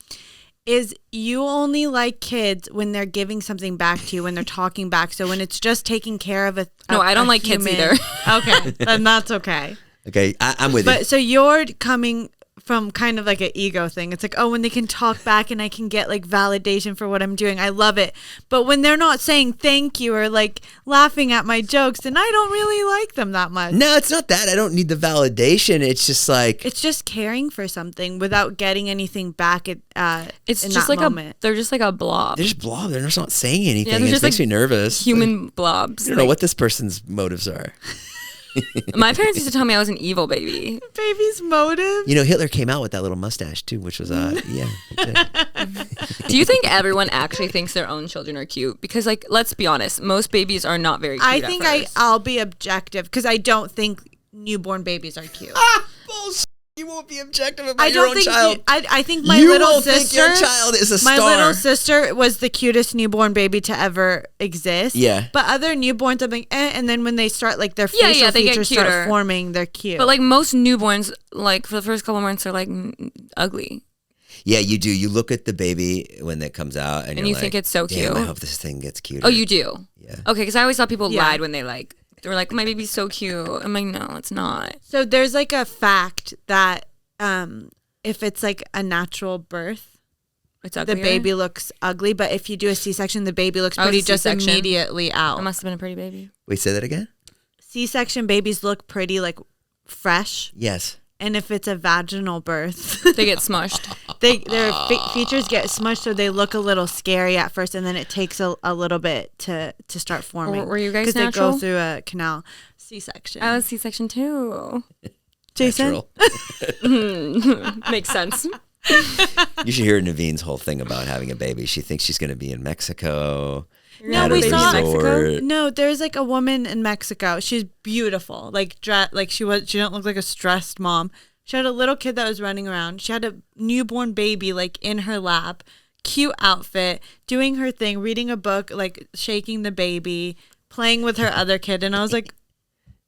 Is you only like kids when they're giving something back to you, when they're talking back. So when it's just taking care of No, I don't like kids either. Okay, then that's okay. Okay, I'm with you. But so you're coming from kind of like an ego thing. It's like, oh, when they can talk back and I can get like validation for what I'm doing, I love it. But when they're not saying thank you or like laughing at my jokes, then I don't really like them that much. No, it's not that. I don't need the validation. It's just like it's just caring for something without getting anything back it's in just that like moment. they're just like a blob. They're just blob. They're just not saying anything. Yeah, it just makes me nervous. Human blobs. I don't know what this person's motives are. My parents used to tell me I was an evil baby. Baby's motive? You know, Hitler came out with that little mustache too, which was yeah. Do you think everyone actually thinks their own children are cute? Because like, let's be honest, most babies are not very cute. I think I'll be objective because I don't think newborn babies are cute. Bullshit. You won't be objective about your own child. I think my little sister. Think your child is a star. My little sister was the cutest newborn baby to ever exist. Yeah. But other newborns, I'm like, and then when they start like their facial features start forming, they're cute. But like most newborns, like for the first couple months, are like ugly. Yeah, you do. You look at the baby when it comes out, and you think it's so cute. I hope this thing gets cuter. Oh, you do. Yeah. Okay, because I always thought people lied when they were like, my baby's so cute. I'm like, no, it's not. So there's like a fact that if it's like a natural birth, the baby looks ugly. But if you do a C-section, the baby looks pretty just immediately out. That must have been a pretty baby. Wait, say that again? C-section babies look pretty like fresh. Yes. And if it's a vaginal birth, they get smushed. Their features get smushed, so they look a little scary at first, and then it takes a little bit to start forming. Were you guys natural? Because they go through a canal. C-section. I was C-section too. Jason? Makes sense. You should hear Nivine's whole thing about having a baby. She thinks she's going to be in Mexico. No, we saw Mexico. No, there's like a woman in Mexico. She's beautiful. Like she didn't look like a stressed mom. She had a little kid that was running around. She had a newborn baby like in her lap. Cute outfit, doing her thing, reading a book, like shaking the baby, playing with her other kid. And I was like,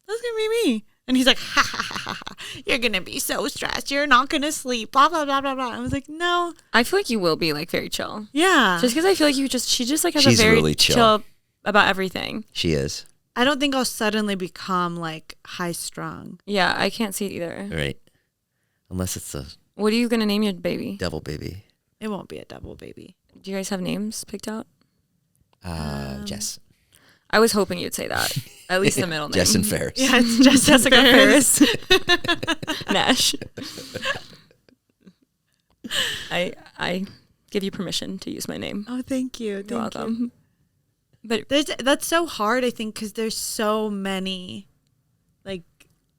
that's gonna be me. And he's like, ha ha ha ha ha. You're gonna be so stressed. You're not gonna sleep. Blah blah blah blah blah. I was like, no. I feel like you will be like very chill. Yeah. Just because I feel like she just like has She's a very really chill about everything. She is. I don't think I'll suddenly become like high strung. Yeah, I can't see it either. Right. Unless it's a What are you gonna name your baby? devil baby. It won't be a double baby. Do you guys have names picked out? Jess. I was hoping you'd say that. At least the middle name. Jess and Ferris. Yeah, it's just Jessica Ferris. Nash. I give you permission to use my name. Oh, thank you. You're welcome. But that's so hard, I think, because there's so many like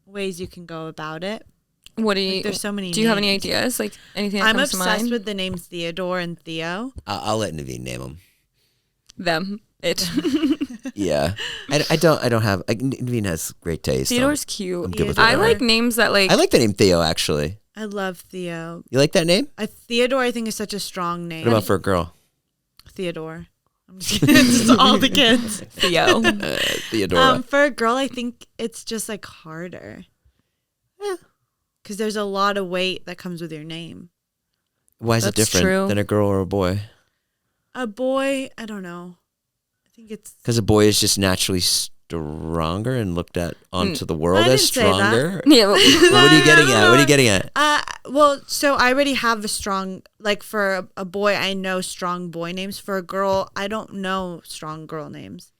ways you can go about it. what do you? Like, there's so many. Do you have any names. ideas? Like anything that I'm comes to mind? obsessed with the names Theodore and Theo. I'll let Nivine name them. Them. It. Yeah. I don't have. Nivine has great taste. Theodore's cute. I'm good with I Theodore. like names that like. I like the name Theo, actually. I love Theo. You like that name? Theodore, I think, is such a strong name. What about for a girl? Theodore? I'm just kidding. It's just all the kids. Theo. Theodora. For a girl, I think it's just like harder. Because there's a lot of weight that comes with your name. Why is it That's different true. than a girl or a boy? A boy, I don't know. I think it's Because a boy is just naturally stronger and looked at onto the world I as didn't say that. stronger. Yeah. What are you getting at? What are you getting at? well, so I already have a strong, like for a boy, I know strong boy names. For a girl, I don't know strong girl names.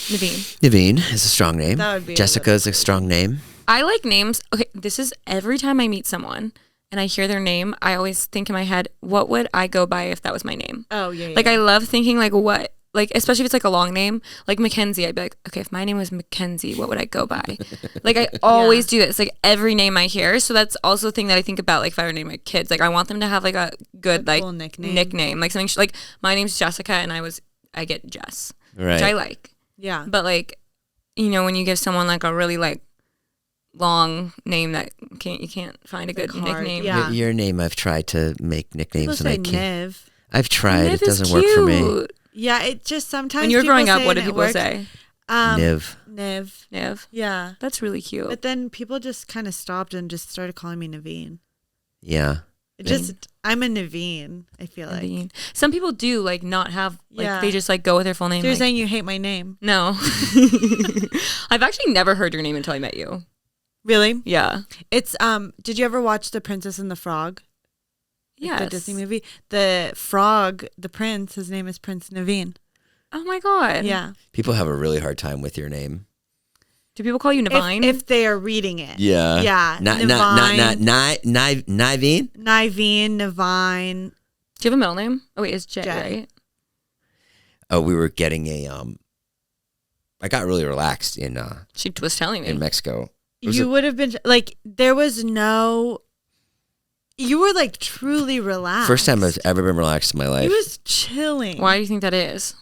Nivine. Nivine is a strong name. That would be Jessica is a strong name. I like names. Okay, this is every time I meet someone and I hear their name, I always think in my head, what would I go by if that was my name? Oh, yeah. Like, I love thinking, like, what? Like, especially if it's like a long name, like Mackenzie, I'd be like, okay, if my name was Mackenzie, what would I go by? Like, I always do this, like every name I hear. So that's also a thing that I think about, like if I were to name my kids, like I want them to have like a good cool like nickname. like something like my name's Jessica and I get Jess, Right. which I like. Yeah. But like, you know, when you give someone like a really like long name that you can't find a good Like hard, nickname. yeah. Your name, I've tried to make People nicknames and say I can't. Niv. I've tried. Niv It is doesn't work for me. cute. Yeah, it just sometimes. When you were growing people up, say what it did and it people works. say? Niv. Niv. Niv. Yeah. That's really cute. But then people just kind of stopped and just started calling me Nivine. Yeah. I'm a Nivine, I feel like. Nivine. Some people do like not have like Yeah. they just like go with their full name. So you're like- saying you hate my name? no. I've actually never heard your name until I met you. Really? Yeah. It's did you ever watch The Princess and the Frog? Yes. The Disney movie. The frog, the prince, his name is Prince Naveen. Oh my god. Yeah. People have a really hard time with your name. Do people call you Nivine? If they are reading it. Yeah. Yeah. Not Nivine. Nivine? Nivine, Nivine. Do you have a middle name? Oh wait, it's Jay, Jay. right? Oh, we were getting I got really relaxed in She was telling me. Mexico. You would have been like, there was no, you were like truly relaxed. First time I've ever been relaxed in my life. He was chilling. Why do you think that is?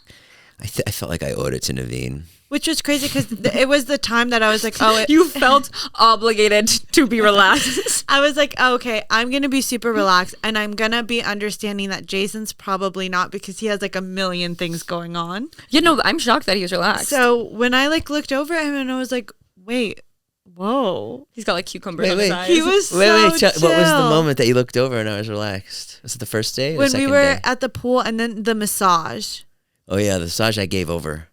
I felt like I owed it to Nivine. Which was crazy because it was the time that I was like, oh, You felt obligated to be relaxed. I was like, oh, okay, I'm going to be super relaxed and I'm going to be understanding that Jason's probably not because he has like a million things going on. Yeah, no, I'm shocked that he was relaxed. So when I like looked over at him and I was like, wait, whoa. He's got like cucumbers on his Wait. eyes. He was Wait, so what was the chill. moment that you looked over and I was relaxed? Was it the first day or the When we second were day? at the pool and then the massage. Oh yeah, the massage I gave over.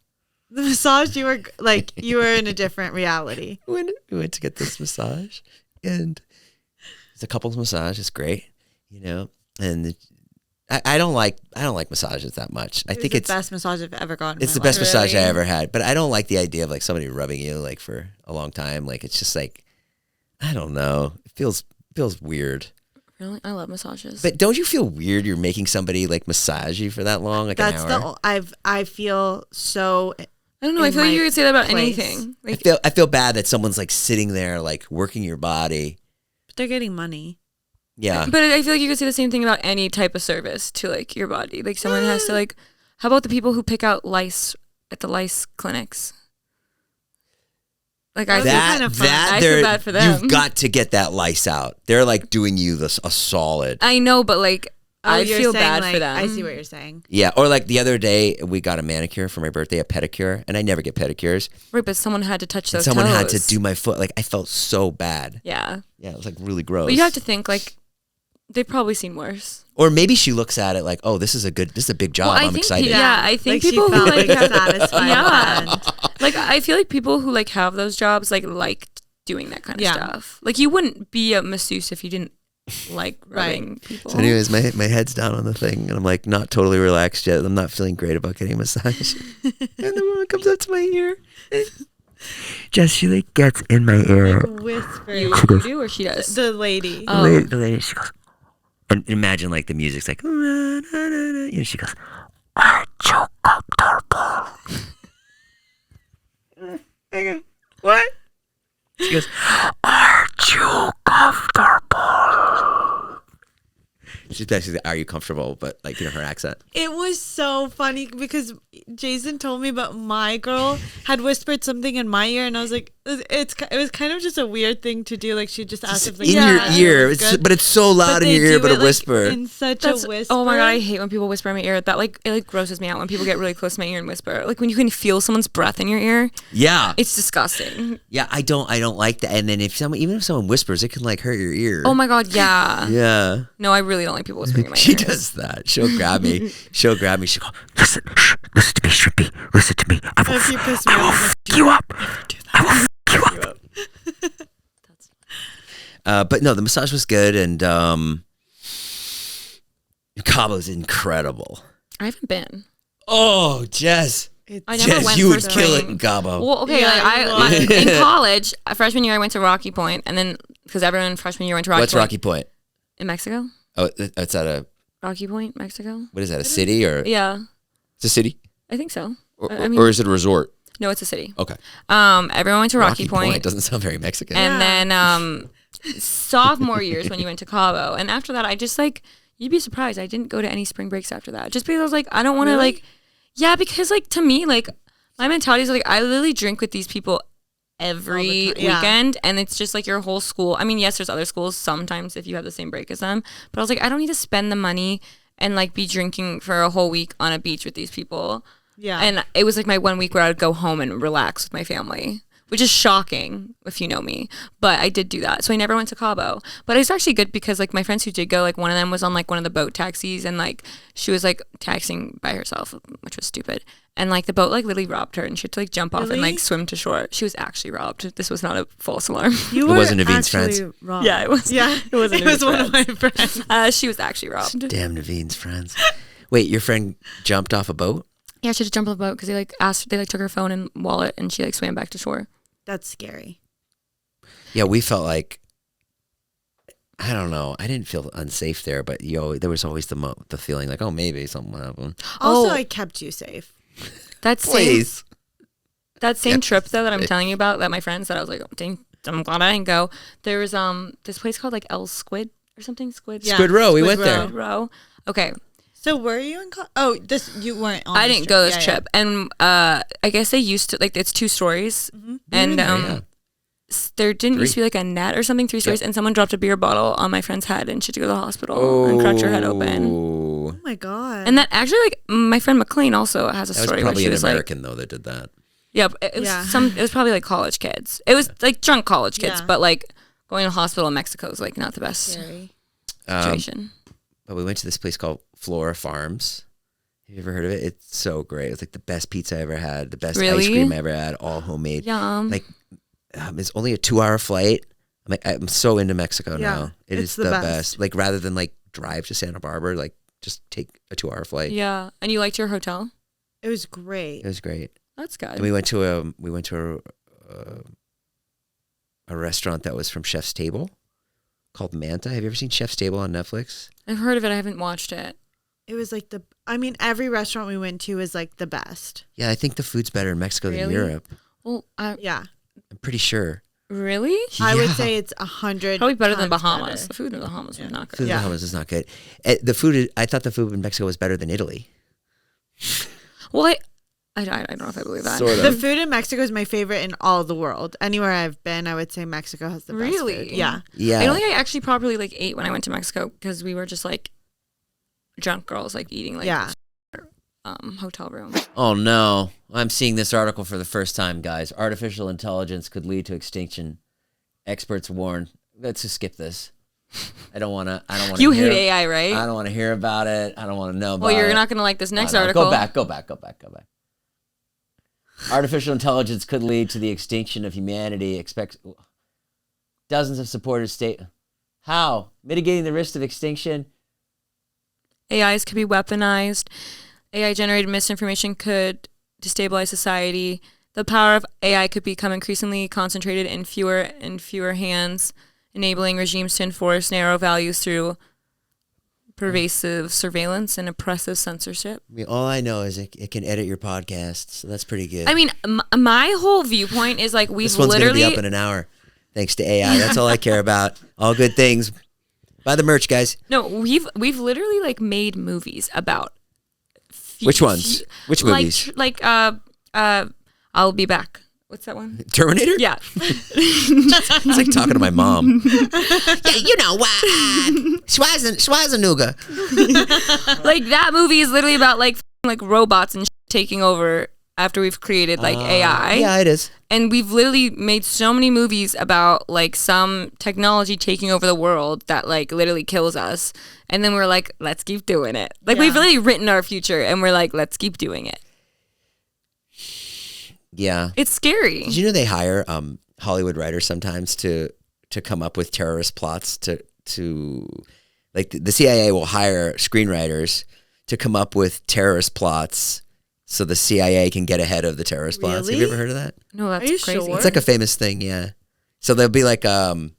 The massage, you were like, you were in a different reality. We went to get this massage, and it's a couples massage. It's great, you know. And I don't like massages that much. I think the it's best massage I've ever gotten. it's in the my best life. massage I Really? ever had. But I don't like the idea of like somebody rubbing you like for a long time. Like it's just like I don't know. It feels weird. Really? I love massages. But don't you feel weird? You're making somebody like massage you for that long, like That's an hour. I feel so. I don't know. I in feel like my you could say that about place. anything. I Like, feel bad that someone's like sitting there like working your body. But they're getting money. Yeah. but I feel like you could say the same thing about any type of service to like your body. Like someone has to like How about the people who pick out lice at the lice clinics? Like I I feel bad for them. You've got to get that lice out. They're like doing you a solid. I know, but like I feel bad for them. I see what you're saying. Yeah, or like the other day we got a manicure for my birthday, a pedicure, and I never get pedicures. Right, but someone had to touch those Someone toes. had to do my foot. Like I felt so bad. Yeah. Yeah, it was like really gross. But you have to think like they've probably seen worse. Or maybe she looks at it like, oh, this is a big job. I'm excited. Yeah, I think like people who like satisfied. Yeah. Like I feel like people who like have those jobs like doing that kind of stuff. Like you wouldn't be a masseuse if you didn't like rubbing people. So anyways, my head's down on the thing and I'm like not totally relaxed yet. I'm not feeling great about getting a massage. And the woman comes up to my ear. Jess, she like gets in my ear. Like whisper. You do or she does? The lady. The lady, she goes, and imagine like the music's like, and she goes, aren't you comfortable? I go, what? She goes, aren't you comfortable? She's basically, are you comfortable? But like, her accent. It was so funny because Jason told me about my girl had whispered something in my ear, and I was like, it was kind of just a weird thing to do. Like she just asked if like, in your ear, but it's so loud in your ear, but a whisper. In such a whisper. Oh my god, I hate when people whisper in my ear. That it like grosses me out when people get really close to my ear and whisper. Like when you can feel someone's breath in your ear. Yeah, it's disgusting. Yeah, I don't like that. And then even if someone whispers, it can like hurt your ear. Oh my god, yeah. Yeah. No, I really don't like people whispering in my ear. She does that. She'll grab me. She'll go, listen to me, Shrimpy. Listen to me. I will fuck you up. I will fuck you up. But no, the massage was good, and Cabo's incredible. I haven't been. Oh, Jess. I never went you for would kill it in Cabo. Well, okay, in college, freshman year I went to Rocky Point, and then because everyone freshman year went to Rocky Point. What's Rocky Point? In Mexico. Oh, it's at a Rocky Point, Mexico. What is that? A city or? Yeah. It's a city. I think so. Or is it a resort? No, it's a city. Okay. Everyone went to Rocky Point. Doesn't sound very Mexican. And then sophomore years when you went to Cabo, and after that I just like you'd be surprised I didn't go to any spring breaks after that, just because I was like I don't want to like because like to me like my mentality is like I literally drink with these people every weekend, and it's just like your whole school. I mean, yes, there's other schools sometimes if you have the same break as them, but I was like I don't need to spend the money and like be drinking for a whole week on a beach with these people. Yeah. And it was like my 1 week where I would go home and relax with my family, which is shocking if you know me. But I did do that. So I never went to Cabo. But it was actually good because like my friends who did go, like one of them was on like one of the boat taxis, and like she was like taxiing by herself, which was stupid. And like the boat like literally robbed her, and she had to like jump off and like swim to shore. She was actually robbed. This was not a false alarm. It wasn't Nivine's friends. Robbed. Yeah, it was. Yeah, it wasn't. It was one of my friends. She was actually robbed. Damn Nivine's friends. Wait, your friend jumped off a boat? Yeah, she just jumped off the boat because they took her phone and wallet, and she like swam back to shore. That's scary. Yeah, we felt like, I don't know. I didn't feel unsafe there, but there was always the feeling like, oh, maybe something happened. Also, I kept you safe. That same trip though that I'm telling you about, that my friends that I was like, oh, dang, I'm glad I didn't go. There was this place called like El Squid or something. Squid Row. We went there. Squid Row. Okay. So were you in? You weren't on. I didn't go this trip, and I guess they used to like it's 2 stories, and there didn't used to be like a net or something 3 stories, and someone dropped a beer bottle on my friend's head, and she had to go to the hospital and cracked her head open. Oh my god! And that actually like my friend McLean also has a story. That was probably where she an was American though that did that. Yeah, it was it was probably like college kids. It was like drunk college kids, but like going to the hospital in Mexico is like not the best situation. But we went to this place called Flora Farms. Have you ever heard of it? It's so great. It's like the best pizza I ever had, the best ice cream I ever had, all homemade. Yum. Like, it's only a 2-hour flight. I'm so into Mexico now. It is the best. Like, rather than like drive to Santa Barbara, like just take a 2-hour flight. Yeah. And you liked your hotel? It was great. It was great. That's good. And we went to a restaurant that was from Chef's Table called Manta. Have you ever seen Chef's Table on Netflix? I've heard of it. I haven't watched it. It was like every restaurant we went to is like the best. Yeah, I think the food's better in Mexico than Europe. Well, yeah. I'm pretty sure. Really? Yeah. I would say it's 100. Probably better than Bahamas. The food in the Bahamas was not good. Food in the Bahamas is not good. I thought the food in Mexico was better than Italy. Well, I don't know if I believe that. Sort of. The food in Mexico is my favorite in all the world. Anywhere I've been, I would say Mexico has the best Really? food. Yeah. Yeah. I don't think I actually properly like ate when I went to Mexico because we were just like drunk girls like eating like hotel room. Oh no. I'm seeing this article for the first time, guys. Artificial intelligence could lead to extinction. Experts warn. Let's just skip this. I don't want to. You hate AI, right? I don't want to hear about it. I don't want to know about it. Well, you're not going to like this next article. Go back. Artificial intelligence could lead to the extinction of humanity. Dozens of supporters state. How? Mitigating the risk of extinction. AIs could be weaponized. AI-generated misinformation could destabilize society. The power of AI could become increasingly concentrated in fewer and fewer hands, enabling regimes to enforce narrow values through pervasive surveillance and oppressive censorship. I mean, all I know is it can edit your podcast, so that's pretty good. I mean, my whole viewpoint is like this one's gonna be up in an hour, thanks to AI. That's all I care about. All good things. Buy the merch, guys. No, we've literally like made movies about. Which ones? Which movies? Like I'll Be Back. What's that one? Terminator? Yeah. It's like talking to my mom. Yeah, you know what? Schwarzenegger. Like that movie is literally about like robots and taking over after we've created like AI. Yeah, it is. And we've literally made so many movies about like some technology taking over the world that like literally kills us. And then we're like, let's keep doing it. Like we've really written our future and we're like, let's keep doing it. Yeah. It's scary. Did you know they hire Hollywood writers sometimes to come up with terrorist plots to like the CIA will hire screenwriters to come up with terrorist plots so the CIA can get ahead of the terrorist plots. Really? Have you ever heard of that? No, that's Are you crazy. sure? It's like a famous thing, yeah. So there'll be like a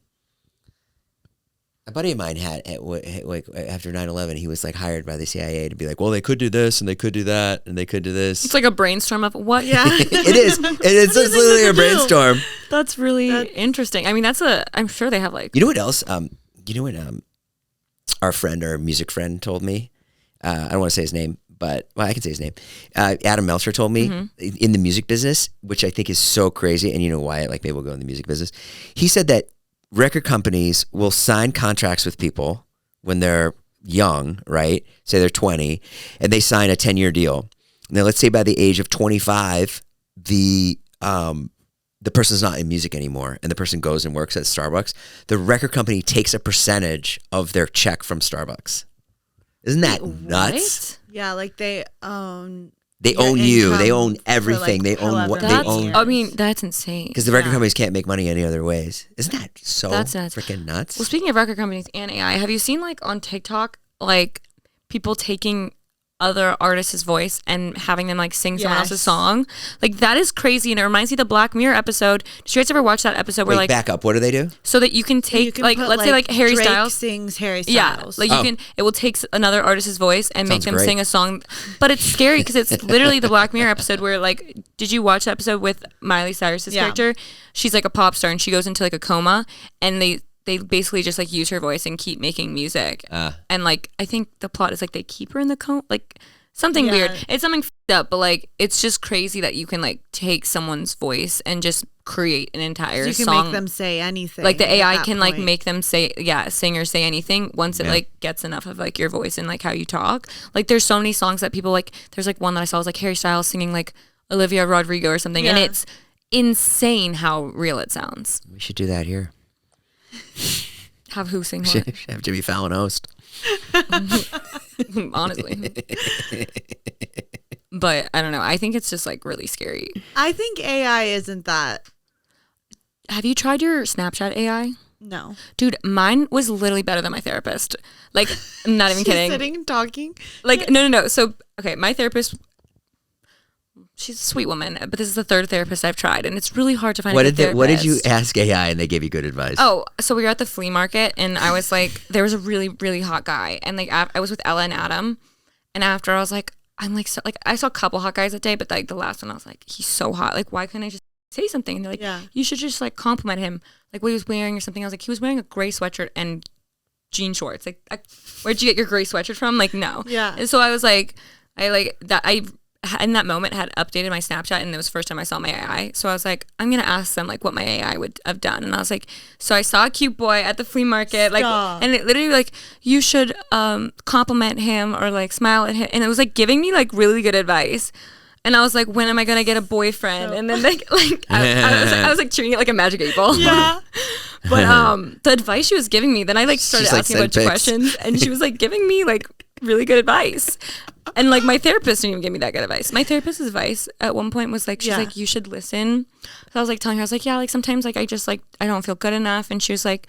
buddy of mine had after 9/11, he was like hired by the CIA to be like, well, they could do this and they could do that and they could do this. It's like a brainstorm of what? Yeah. It is. It's literally a brainstorm. That's really interesting. I mean, I'm sure they have like. You know what else? You know what our music friend told me? I don't want to say his name, but I can say his name. Adam Meltzer told me in the music business, which I think is so crazy. And you know why? Like maybe we'll go in the music business. He said that record companies will sign contracts with people when they're young, right? Say they're 20, and they sign a 10-year deal. Now, let's say by the age of 25, the person's not in music anymore, and the person goes and works at Starbucks. The record company takes a percentage of their check from Starbucks. Isn't that nuts? What? Yeah, like they own. They own you. They own everything. Like they own what they own. I mean, that's insane. Because the record companies can't make money any other ways. Isn't that so freaking nuts? Well, speaking of record companies and AI, have you seen like on TikTok, like people taking other artists' voice and having them like sing someone else's song? Like that is crazy, and it reminds me of the Black Mirror episode. Did you guys ever watch that episode where like back up? What do they do? So that you can take let's say like Harry Drake Styles sings Harry Styles. Yeah, like it will take another artist's voice and make them great. sing a song, but it's scary because it's literally the Black Mirror episode where like, did you watch the episode with Miley Cyrus's character? She's like a pop star and she goes into like a coma, and they basically just like use her voice and keep making music, and like I think the plot is like they keep her in the coma, like something weird. It's something f***ed up, but like it's just crazy that you can like take someone's voice and just create an entire you can song. make them say anything. Like the AI can like point. make them sing or say anything once it like gets enough of like your voice and like how you talk. Like there's so many songs that people like. There's like one that I saw was like Harry Styles singing like Olivia Rodrigo or something, and it's insane how real it sounds. We should do that here. Have who sing what? Have Jimmy Fallon host. Honestly. But I don't know. I think it's just like really scary. I think AI isn't that. Have you tried your Snapchat AI? No. Dude, mine was literally better than my therapist. Like, I'm not even kidding. Sitting and talking. Like, no. So, okay, my therapist, she's a sweet woman, but this is the third therapist I've tried, and it's really hard to find a good therapist. What did you ask AI and they gave you good advice? Oh, so we were at the flea market, and I was like, there was a really, really hot guy, and like I was with Ella and Adam, and after I was like, I saw a couple hot guys that day, but like the last one I was like, he's so hot. Like, why couldn't I just say something? And they're like, you should just like compliment him, like what he was wearing or something. I was like, he was wearing a gray sweatshirt and jean shorts. Like, where'd you get your gray sweatshirt from? Like, no. Yeah. And so I was like, I in that moment had updated my Snapchat, and it was the first time I saw my AI. So I was like, I'm gonna ask them like what my AI would have done. And I was like, so I saw a cute boy at the flea market, like, and it literally like, you should compliment him or like smile at him, and it was like giving me like really good advice. And I was like, when am I gonna get a boyfriend? And then like I was like treating it like a magic 8 ball. Yeah. But the advice she was giving me, then I like started asking a bunch of questions, and she was like giving me like really good advice. And like my therapist didn't even give me that good advice. My therapist's advice at one point was like, she's like, you should listen. So I was like telling her, I was like, yeah, like sometimes like I just like I don't feel good enough. And she was like,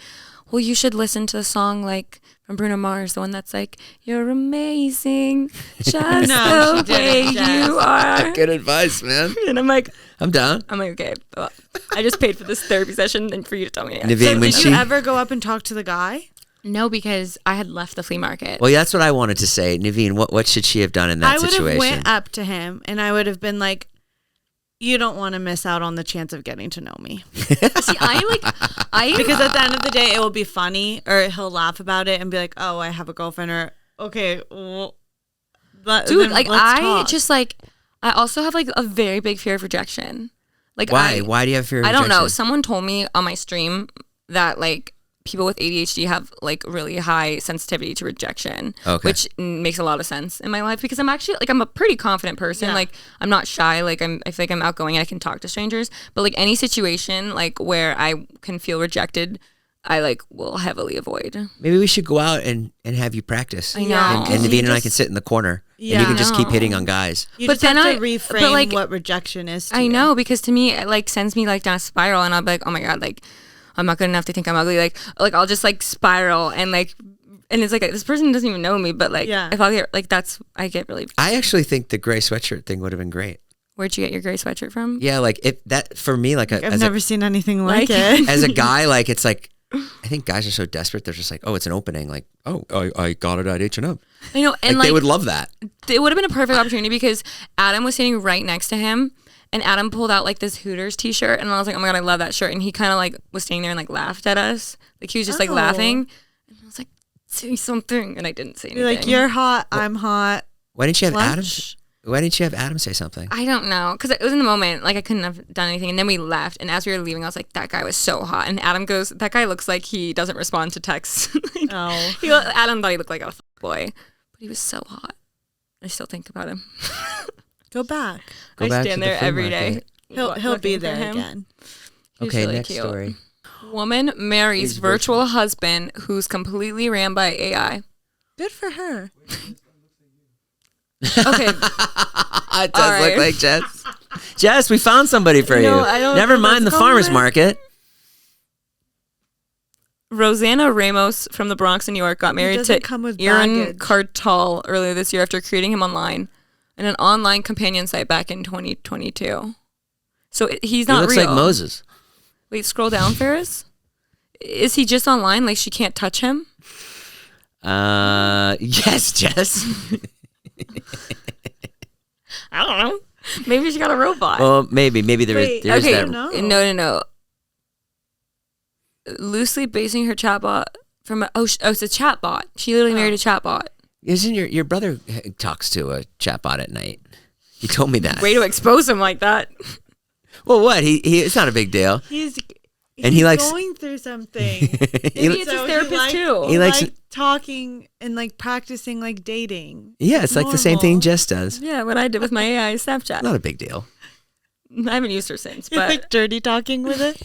well, you should listen to the song like from Bruno Mars, the one that's like, you're amazing, just the way you are. Good advice, man. And I'm like, I'm down. I'm like, okay, well, I just paid for this therapy session and for you to tell me. Nivine, So did you ever go up and talk to the guy? No, because I had left the flea market. Well, that's what I wanted to say. Nivine, what should she have done in that situation? I would have went up to him and I would have been like, you don't want to miss out on the chance of getting to know me. See, because at the end of the day, it will be funny, or he'll laugh about it and be like, oh, I have a girlfriend, or okay, well, dude, like I also have like a very big fear of rejection. Like why? Why do you have fear of rejection? I don't know. Someone told me on my stream that like people with ADHD have like really high sensitivity to rejection, which makes a lot of sense in my life because I'm actually like I'm a pretty confident person. Yeah. Like I'm not shy. Like I feel like I'm outgoing and I can talk to strangers. But like any situation like where I can feel rejected, I like will heavily avoid. Maybe we should go out and have you practice. I know. And Nivine and I can sit in the corner. Yeah. And you can just keep hitting on guys. You just have to reframe like, what rejection is to you. Know because to me it like sends me like down a spiral and I'll be like, oh my God, like I'm not good enough to think I'm ugly. Like I'll just like spiral and it's like this person doesn't even know me, but like if I'll get like I get really. I actually think the gray sweatshirt thing would have been great. Where'd you get your gray sweatshirt from? Yeah, like if that for me, like I've never seen anything like it. As a guy, like it's like I think guys are so desperate. They're just like, oh, it's an opening. Like, oh, I got it at H&M. I know, and like they would love that. It would have been a perfect opportunity because Adam was sitting right next to him. And Adam pulled out like this Hooters t-shirt and I was like, oh my God, I love that shirt. And he kind of like was standing there and like laughed at us. Like he was just like laughing. And I was like, say something. And I didn't say anything. You're like, you're hot, I'm hot. Why didn't you have Adam? Why didn't you have Adam say something? I don't know. Because it was in the moment. Like I couldn't have done anything. And then we left. And as we were leaving, I was like, that guy was so hot. And Adam goes, that guy looks like he doesn't respond to texts. Like, Adam thought he looked like a boy. But he was so hot. I still think about him. Go back. I stand there every day. He'll be there again. Okay, really next cute. Story. Woman marries virtual husband who's completely ran by AI. Good for her. Okay. It does look like Jess. Jess, we found somebody for you. Never mind the farmer's market. Rosanna Ramos from the Bronx in New York got married to Aaron Cartal earlier this year after creating him online in an online companion site back in 2022. So he's not real. He looks like Moses. Wait, scroll down, Ferris. Is he just online? Like she can't touch him? Yes, Jess. I don't know. Maybe she got a robot. Well, maybe there is that. No. Loosely basing her chatbot from it's a chatbot. She literally married a chatbot. Isn't your brother talks to a chatbot at night? He told me that. Way to expose him like that. Well, what? He it's not a big deal. He's likes going through something. Maybe it's his therapist too. He likes talking and like practicing like dating. Yeah, it's like the same thing Jess does. Yeah, what I did with my AI Snapchat. Not a big deal. I haven't used her since, but like dirty talking with it.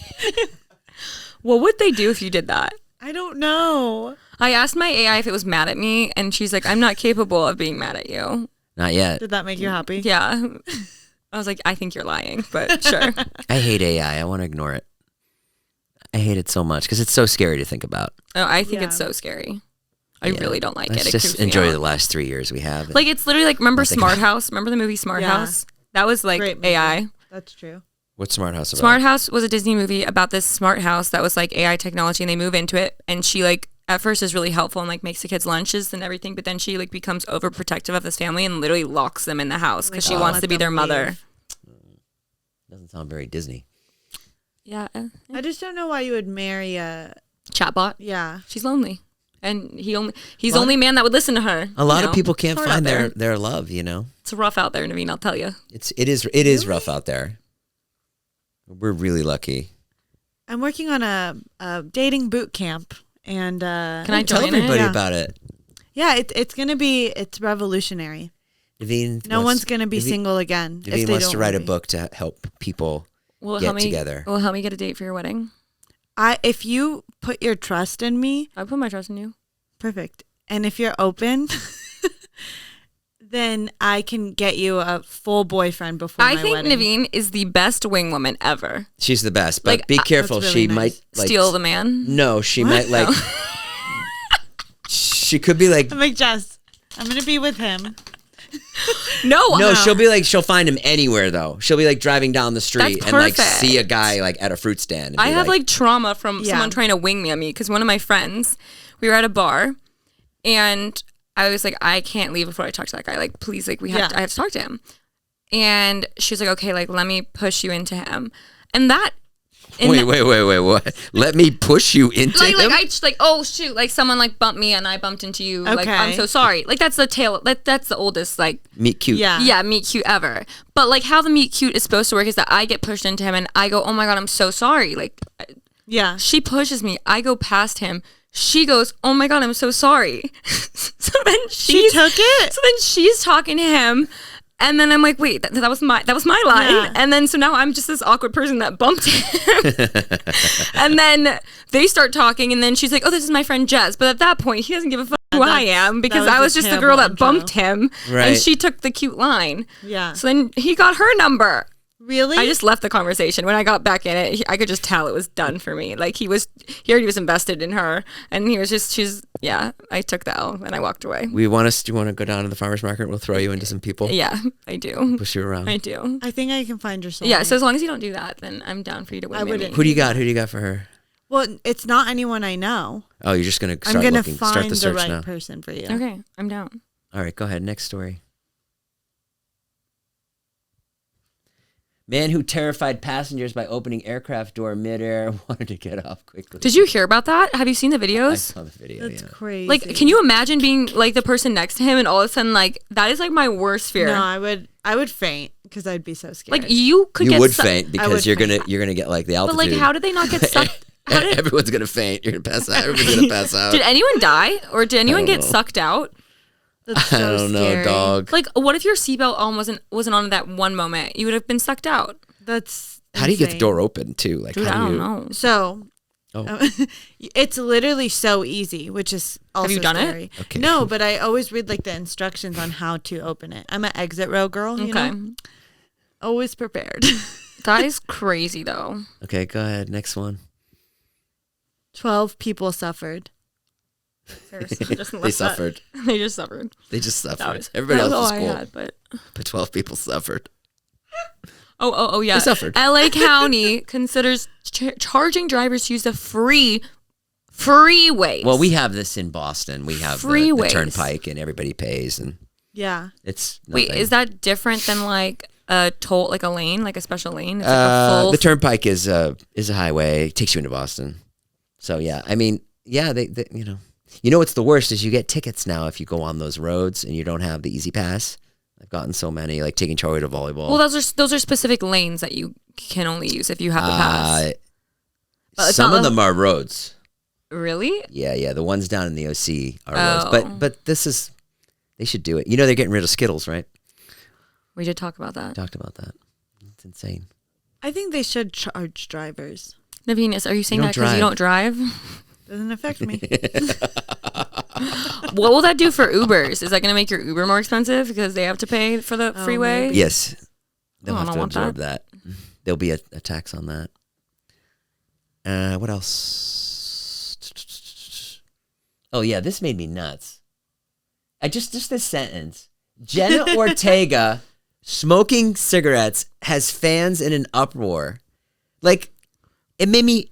What would they do if you did that? I don't know. I asked my AI if it was mad at me, and she's like, I'm not capable of being mad at you. Not yet. Did that make you happy? Yeah. I was like, I think you're lying, but sure. I hate AI. I want to ignore it. I hate it so much because it's so scary to think about. Oh, I think it's so scary. I really don't like it. Just enjoy the last 3 years we have. Like, it's literally like, remember Smart House? Remember the movie Smart House? That was like AI. That's true. What's Smart House about? Smart House was a Disney movie about this smart house that was like AI technology, and they move into it, and she like at first is really helpful and like makes the kids lunches and everything, but then she like becomes overprotective of this family and literally locks them in the house because she wants to be their mother. Doesn't sound very Disney. Yeah. I just don't know why you would marry a chatbot. Yeah. She's lonely. And he's the only man that would listen to her. A lot of people can't find their love, It's rough out there, Nivine, I'll tell you. It is rough out there. We're really lucky. I'm working on a dating boot camp, and can I tell join everybody it? about it? Yeah, it's revolutionary. Nivine one's gonna be single again. Nivine wants to write a book to help people get together. Will help me get a date for your wedding? If you put your trust in me, I put my trust in you. Perfect. And if you're open, then I can get you a full boyfriend before my wedding. I think Nivine is the best wing woman ever. She's the best, but be careful. Really she nice. might steal the man. No, she might like. She could be like. I'm like, Jess, I'm gonna be with him. No, she'll find him anywhere though. She'll be like driving down the street and like see a guy like at a fruit stand. I have like trauma from someone trying to wing me on me because one of my friends, we were at a bar, and I was like, I can't leave before I talk to that guy. Like, please, like I have to talk to him. And she was like, okay, like let me push you into him, and that. Wait, what? Let me push you into him? Like I just like, oh shoot, like someone like bumped me and I bumped into you. Okay. Like I'm so sorry. Like that's the oldest like meet cute. Yeah, meet cute ever. But like how the meet cute is supposed to work is that I get pushed into him and I go, oh my god, I'm so sorry. Like she pushes me. I go past him. She goes, oh my god, I'm so sorry. So then she took it. So then she's talking to him. And then I'm like, wait, that was my line. Yeah. And then so now I'm just this awkward person that bumped him. And then they start talking, and then she's like, oh, this is my friend Jess. But at that point, he doesn't give a fuck who I am because I was just the girl that bumped him. Right. And she took the cute line. Yeah. So then he got her number. Really? I just left the conversation. When I got back in it, I could just tell it was done for me. Like he already was invested in her, and he was just, I took the L and I walked away. Do you want to go down to the farmer's market? We'll throw you into some people. Yeah, I do. Push you around. I do. I think I can find your soulmate. Yeah, so as long as you don't do that, then I'm down for you to win me. Who do you got? Who do you got for her? Well, it's not anyone I know. Oh, you're just going to start looking. Start the search now. I'm going to find the right person for you. Okay, I'm down. All right, go ahead. Next story. Man who terrified passengers by opening aircraft door midair wanted to get off quickly. Did you hear about that? Have you seen the videos? I saw the video. That's crazy. Like, can you imagine being like the person next to him and all of a sudden like that is like my worst fear. No, I would faint because I'd be so scared. Like you would faint because you're gonna get like the altitude. But like, how did they not get sucked? Everyone's gonna faint. You're gonna pass out. Everyone's gonna pass out. Did anyone die or did anyone get sucked out? That's so I don't know, dog. Like, what if your seatbelt on wasn't on at that one moment? You would have been sucked out. That's insane. How do you get the door open too? Like, dude, I don't know. So, it's literally so easy, which is also have you done scary. It? Okay. No, but I always read like the instructions on how to open it. I'm an exit row girl. You know? Always prepared. That is crazy though. Okay, go ahead. Next one. 12 people suffered. Seriously, they suffered. They just suffered. Everybody else was cool. I had, but 12 people suffered. Oh yeah. They suffered. LA County considers charging drivers to use the freeways. Well, we have this in Boston. We have the turnpike, and everybody pays, and it's nothing. Wait, is that different than like a toll, like a lane, like a special lane? It's like a full the turnpike is a highway. It takes you into Boston. So yeah, I mean, yeah, they you know what's the worst is you get tickets now if you go on those roads and you don't have the Easy Pass. I've gotten so many, like taking Charlie to volleyball. Well, those are specific lanes that you can only use if you have the pass. Some of them are roads. Really? Yeah. The ones down in the OC are roads. But they should do it. You know they're getting rid of Skittles, right? We did talk about that. Talked about that. It's insane. I think they should charge drivers. Nivine, are you saying that because you don't drive? Doesn't affect me. What will that do for Ubers? Is that going to make your Uber more expensive because they have to pay for the freeway? Yes. They'll have to absorb that. There'll be a tax on that. What else? Oh, yeah. This made me nuts. Just this sentence. Jenna Ortega smoking cigarettes has fans in an uproar. Like, it made me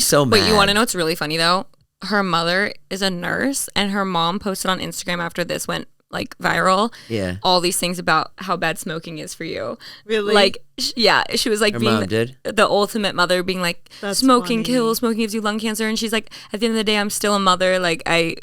so mad. Wait, you want to know what's really funny though? Her mother is a nurse, and her mom posted on Instagram after this went like viral. Yeah. All these things about how bad smoking is for you. Really? Like, yeah, she was like Her being mom did? the ultimate mother, being like, That's smoking funny. kills, smoking gives you lung cancer. And she's like, at the end of the day, I'm still a mother. Like, I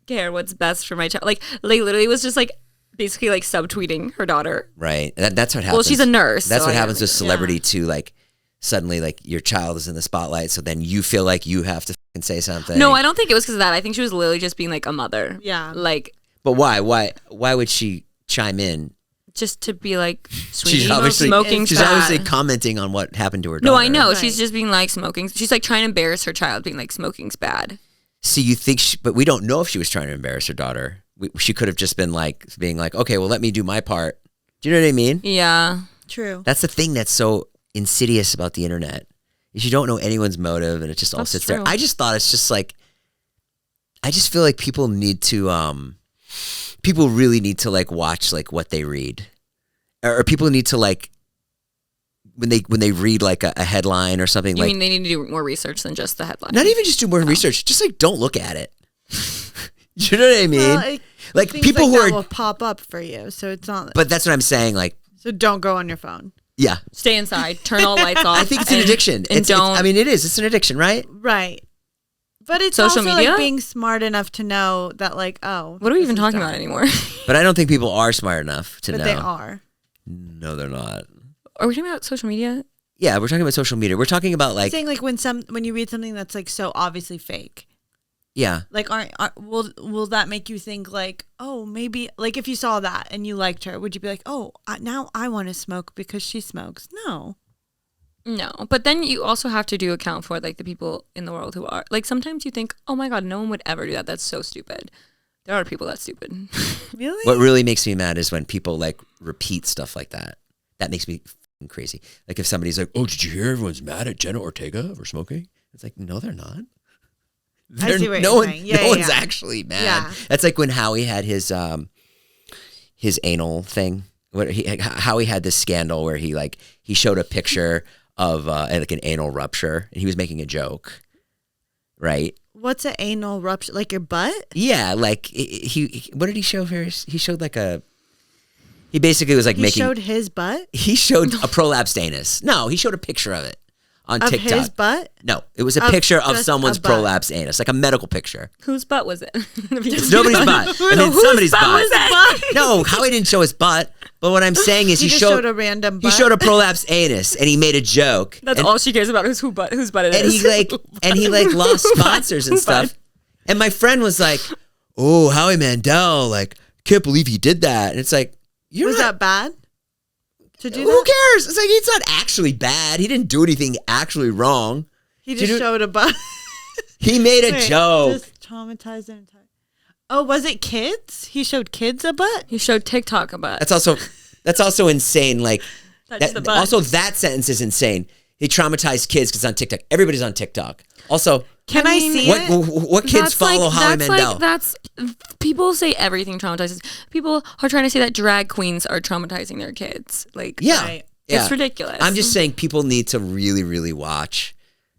care what's best for my child. Like literally was just like basically like subtweeting her daughter. Right. That's what happens. Well, she's a nurse. That's so what I happens don't- with celebrity too. Like suddenly, like your child is in the spotlight, so then you feel like you have to fucking say something. No, I don't think it was because of that. I think she was literally just being like a mother. Yeah. Like, But why? Why would she chime in? just to be like, sweetie, She's obviously smoking's she's bad. obviously commenting on what happened to her daughter. No, I know. Right. She's just being like, smoking. She's like trying to embarrass her child, being like, smoking's bad. See, you think, but we don't know if she was trying to embarrass her daughter. She could have just been like, being like, okay, well, let me do my part. Do you know what I mean? Yeah. True. That's the thing that's so insidious about the internet is you don't know anyone's motive, and it just all That's sits true. there. I just thought it's just like, I just feel like people need to, people really need to like watch like what they read, or people need to like when they read like a headline or something. You like mean they need to do more research than just the headline? not even just do more research, just like don't look at it. You know what I mean? Well, like things people like who that are, will pop up for you, so it's not. but that's what I'm saying. Like, So don't go on your phone. yeah, Stay inside. Turn all lights off. I think it's an addiction. And don't. I mean, it is. It's an addiction, right? Right. But it's Social also media? like being smart enough to know that, like, oh, What are we this even is talking dumb. about anymore? But I don't think people are smart enough to But know. they are. No, they're not. Are we talking about social media? Yeah, we're talking about social media. We're talking about like, Saying like when you read something that's like so obviously fake, yeah, like will that make you think like, oh, maybe like if you saw that and you liked her, would you be like, oh, now I want to smoke because she smokes? No. No, but then you also have to do account for like the people in the world who are like, sometimes you think, oh my God, no one would ever do that. That's so stupid. There are people that's stupid. Really? what really makes me mad is when people like repeat stuff like that. That makes me f***ing crazy. Like if somebody's like, oh, did you hear everyone's mad at Jenna Ortega for smoking? It's like, no, they're not. I see what no you're one, saying. Yeah, no yeah, one's yeah. actually mad. Yeah. That's like when Howie had his anal thing. How he had this scandal where he showed a picture of like an anal rupture, and he was making a joke, right? What's an anal rupture? Like your butt? Yeah, like what did he show here? He showed like he basically was like He making. showed his butt He showed a prolapsed anus. No, he showed a picture of it on of TikTok. his butt. No, it was a Of picture of just someone's a butt. prolapsed anus, like a medical picture. Whose butt was it? It's nobody's butt. I mean, Whose somebody's butt butt. was that? No, Howie didn't show his butt. But what I'm saying is He he just showed showed a random he butt. showed a prolapsed anus, and he made a joke. That's and, all she cares about is whose butt it And is. he lost sponsors and stuff. And my friend was like, "Oh, Howie Mandel, like, can't believe he did that." And it's like, Was that bad? To do who that? cares? It's like it's not actually bad. He didn't do anything actually wrong. He just showed a butt. He made a Wait, joke. Just traumatized their entire. Oh, was it kids? He showed kids a butt? He showed TikTok a butt. That's also insane. Like, That's the butt. also that sentence is insane. He traumatized kids because on TikTok, everybody's on TikTok. Also, Can I see what it? what kids follow Howie Mandel? That's people say everything traumatizes. People are trying to say that drag queens are traumatizing their kids. Like, Yeah. Right. Yeah. it's ridiculous. I'm just saying people need to really, really watch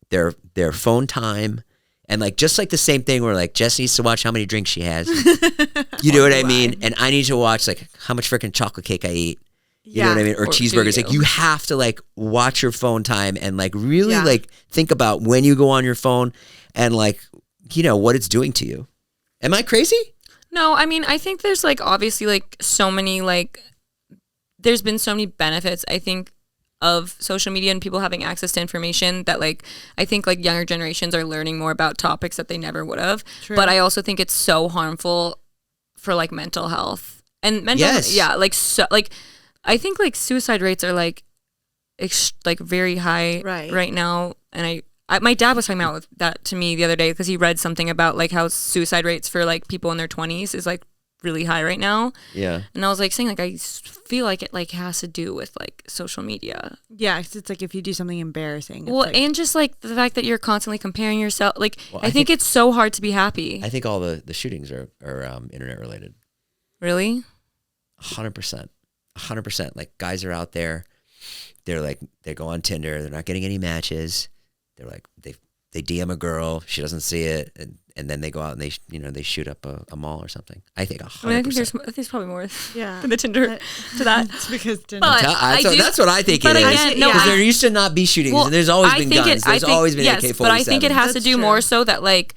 their phone time. And like just like the same thing where like Jess needs to watch how many drinks she has. You know what I mean? And I need to watch like how much freaking chocolate cake I eat. You know what I mean? Or do cheeseburgers. you? Like you have to like watch your phone time and like really Yeah. like think about when you go on your phone and like, you know, what it's doing to you. Am I crazy? No, I mean, I think there's like obviously like so many like there's been so many benefits, I think, of social media and people having access to information that like I think like younger generations are learning more about topics that they never would have. True. But I also think it's so harmful for like mental health. And mental Yes. yeah, like so like I think like suicide rates are like like very high right now, and I my dad was talking about that to me the other day because he read something about like how suicide rates for like people in their 20s is like really high right now. Yeah. And I was like saying like I feel like it like has to do with like social media. Yeah, 'cause it's like if you do something embarrassing. It's Well, like, and just like the fact that you're constantly comparing yourself. Like Well, I think it's so hard to be happy. I think all the shootings are internet related. Really? 100%. 100%. Like guys are out there. They go on Tinder. They're not getting any matches. They're like they DM a girl, she doesn't see it, and then they go out and they shoot up a mall or something. I think 100%. I think there's probably more Yeah. than the Tinder to that. It's because Tinder. But That's what I think it but is. again, no, Because there used to not be shootings, and there's always been guns. There's always been AK-47. But I think it has to That's do true. more so that like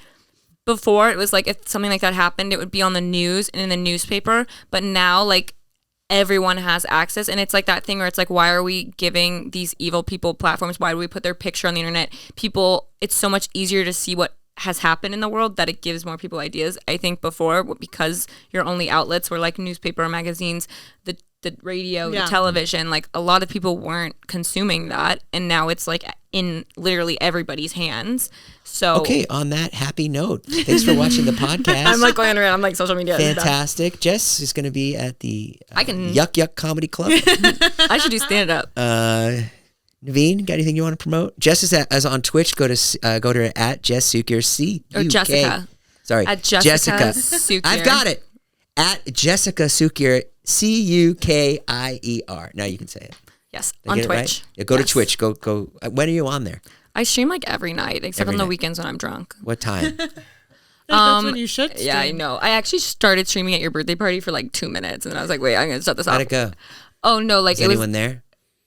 before it was like if something like that happened, it would be on the news and in the newspaper. But now like everyone has access, and it's like that thing where it's like, why are we giving these evil people platforms? Why do we put their picture on the internet? People, it's so much easier to see what has happened in the world that it gives more people ideas. I think before, because your only outlets were like newspaper, magazines, the radio, the television, like a lot of people weren't consuming that, and now it's like in literally everybody's hands. So okay, on that happy note, thanks for watching the podcast. I'm like going around, I'm like social media. Fantastic. Jess is going to be at the Yuck Yuck Comedy Club. I should do stand up. Nivine, got anything you want to promote? Jess is on Twitch. Go to at Jess Sukir C-U-K. Or Jessica. Sorry, At Jessica Sukir. I've got it. At Jessica Sukir, Cukeier. Now you can say it. Yes, Did I on get it Twitch. right? Yeah, go to Twitch. Go. When are you on there? I stream like every night, except Every on the night. weekends when I'm drunk. What time? That's when you should. Yeah, I know. I actually started streaming at your birthday party for like 2 minutes, and then I was like, wait, I'm gonna shut this How'd off. it go? Oh no, like Is it was. anyone there?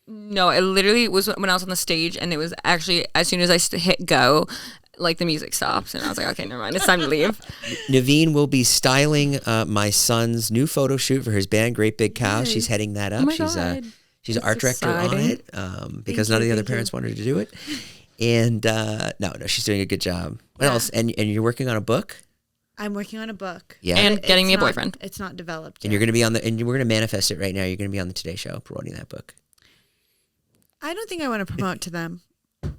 No, it literally was when I was on the stage, and it was actually as soon as I hit go, like the music stopped, and I was like, okay, never mind, it's time to leave. Nivine will be styling my son's new photo shoot for his band, Great Big Cow. Nice. She's heading that up. Oh my God. She's an art That's director on exciting. it because none of the other parents wanted to do it. And no, she's doing a good job. What else? And you're working on a book? I'm working on a book. Yeah. And getting me a It's not- boyfriend. It's not developed. And yet. you're going to be and we're going to manifest it right now. You're going to be on the Today Show promoting that book. I don't think I want to promote to them. I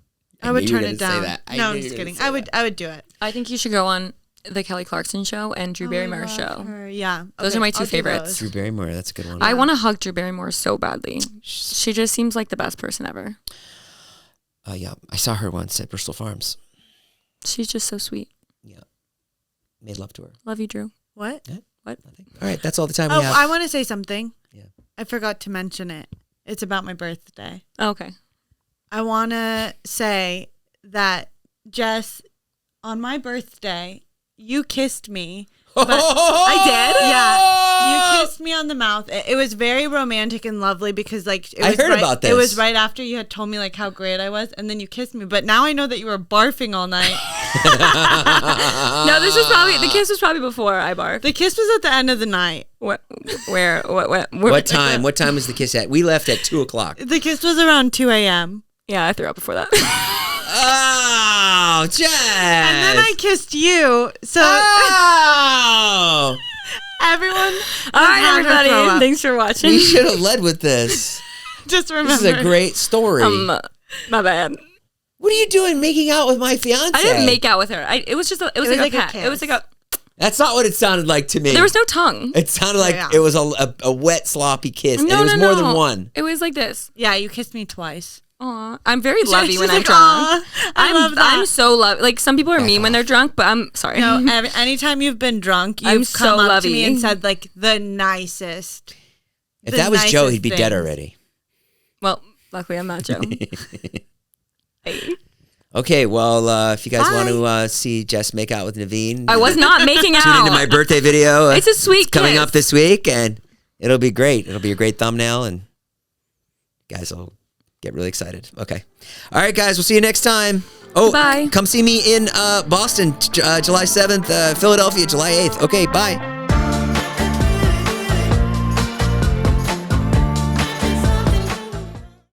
I would knew you were turn it gonna say down. that. I No, knew I'm you just were kidding. gonna say I would do it. I think you should go on the Kelly Clarkson show and Drew Barrymore's show. Yeah. Those are my two I'll do favorites. those. Drew Barrymore, that's a good one. I want to hug Drew Barrymore so badly. She just seems like the best person ever. Yeah, I saw her once at Bristol Farms. She's just so sweet. Yeah, made love to her. Love you, Drew. What? What? Nothing. All right, that's all the time we Oh, have. I want to say something. Yeah. I forgot to mention it. It's about my birthday. Oh, okay. I want to say that, Jess, on my birthday, you kissed me. But I did? Yeah. You kissed me on the mouth. It was very romantic and lovely because, like, it I was heard right, about this. It was right after you had told me, like, how great I was, and then you kissed me. But now I know that you were barfing all night. No, the kiss was probably before I barfed. The kiss was at the end of the night. What time? What time was the kiss at? We left at 2:00. The kiss was around 2 a.m. Yeah, I threw up before that. Oh, Jess! And then I kissed you. So everyone. All right, had her throw everybody. up. Thanks for watching. We should have led with this. Just remember. This is a great story. My bad. What are you doing making out with my fiance? I didn't make out with her. It was just it was like a pat. It was like a. That's not what it sounded like to me. There was no tongue. It sounded like Yeah. it was a wet, sloppy kiss. No, and it was no, more no. than one. It was like this. Yeah, you kissed me twice. Aw, I'm very lovey She's when I'm like, drunk. "Aw, I love that." I'm so lovey. Like some people are mean when they're drunk, but I'm sorry. No, anytime you've been drunk, I'm you've so come up to me lovey. and said like the nicest. If the that was Joe, nicest he'd be dead things. already. Well, luckily I'm not Joe. Hey. Okay, well, if you guys want to see Jess make out with Nivine, I was not making out. tune into my birthday video. It's a sweet It's coming kiss. up this week, and it'll be great. It'll be a great thumbnail, and you guys will get really excited. Okay. All right, guys, we'll see you next time. Oh, Bye. come see me in Boston, July 7th, Philadelphia, July 8th. Okay, bye.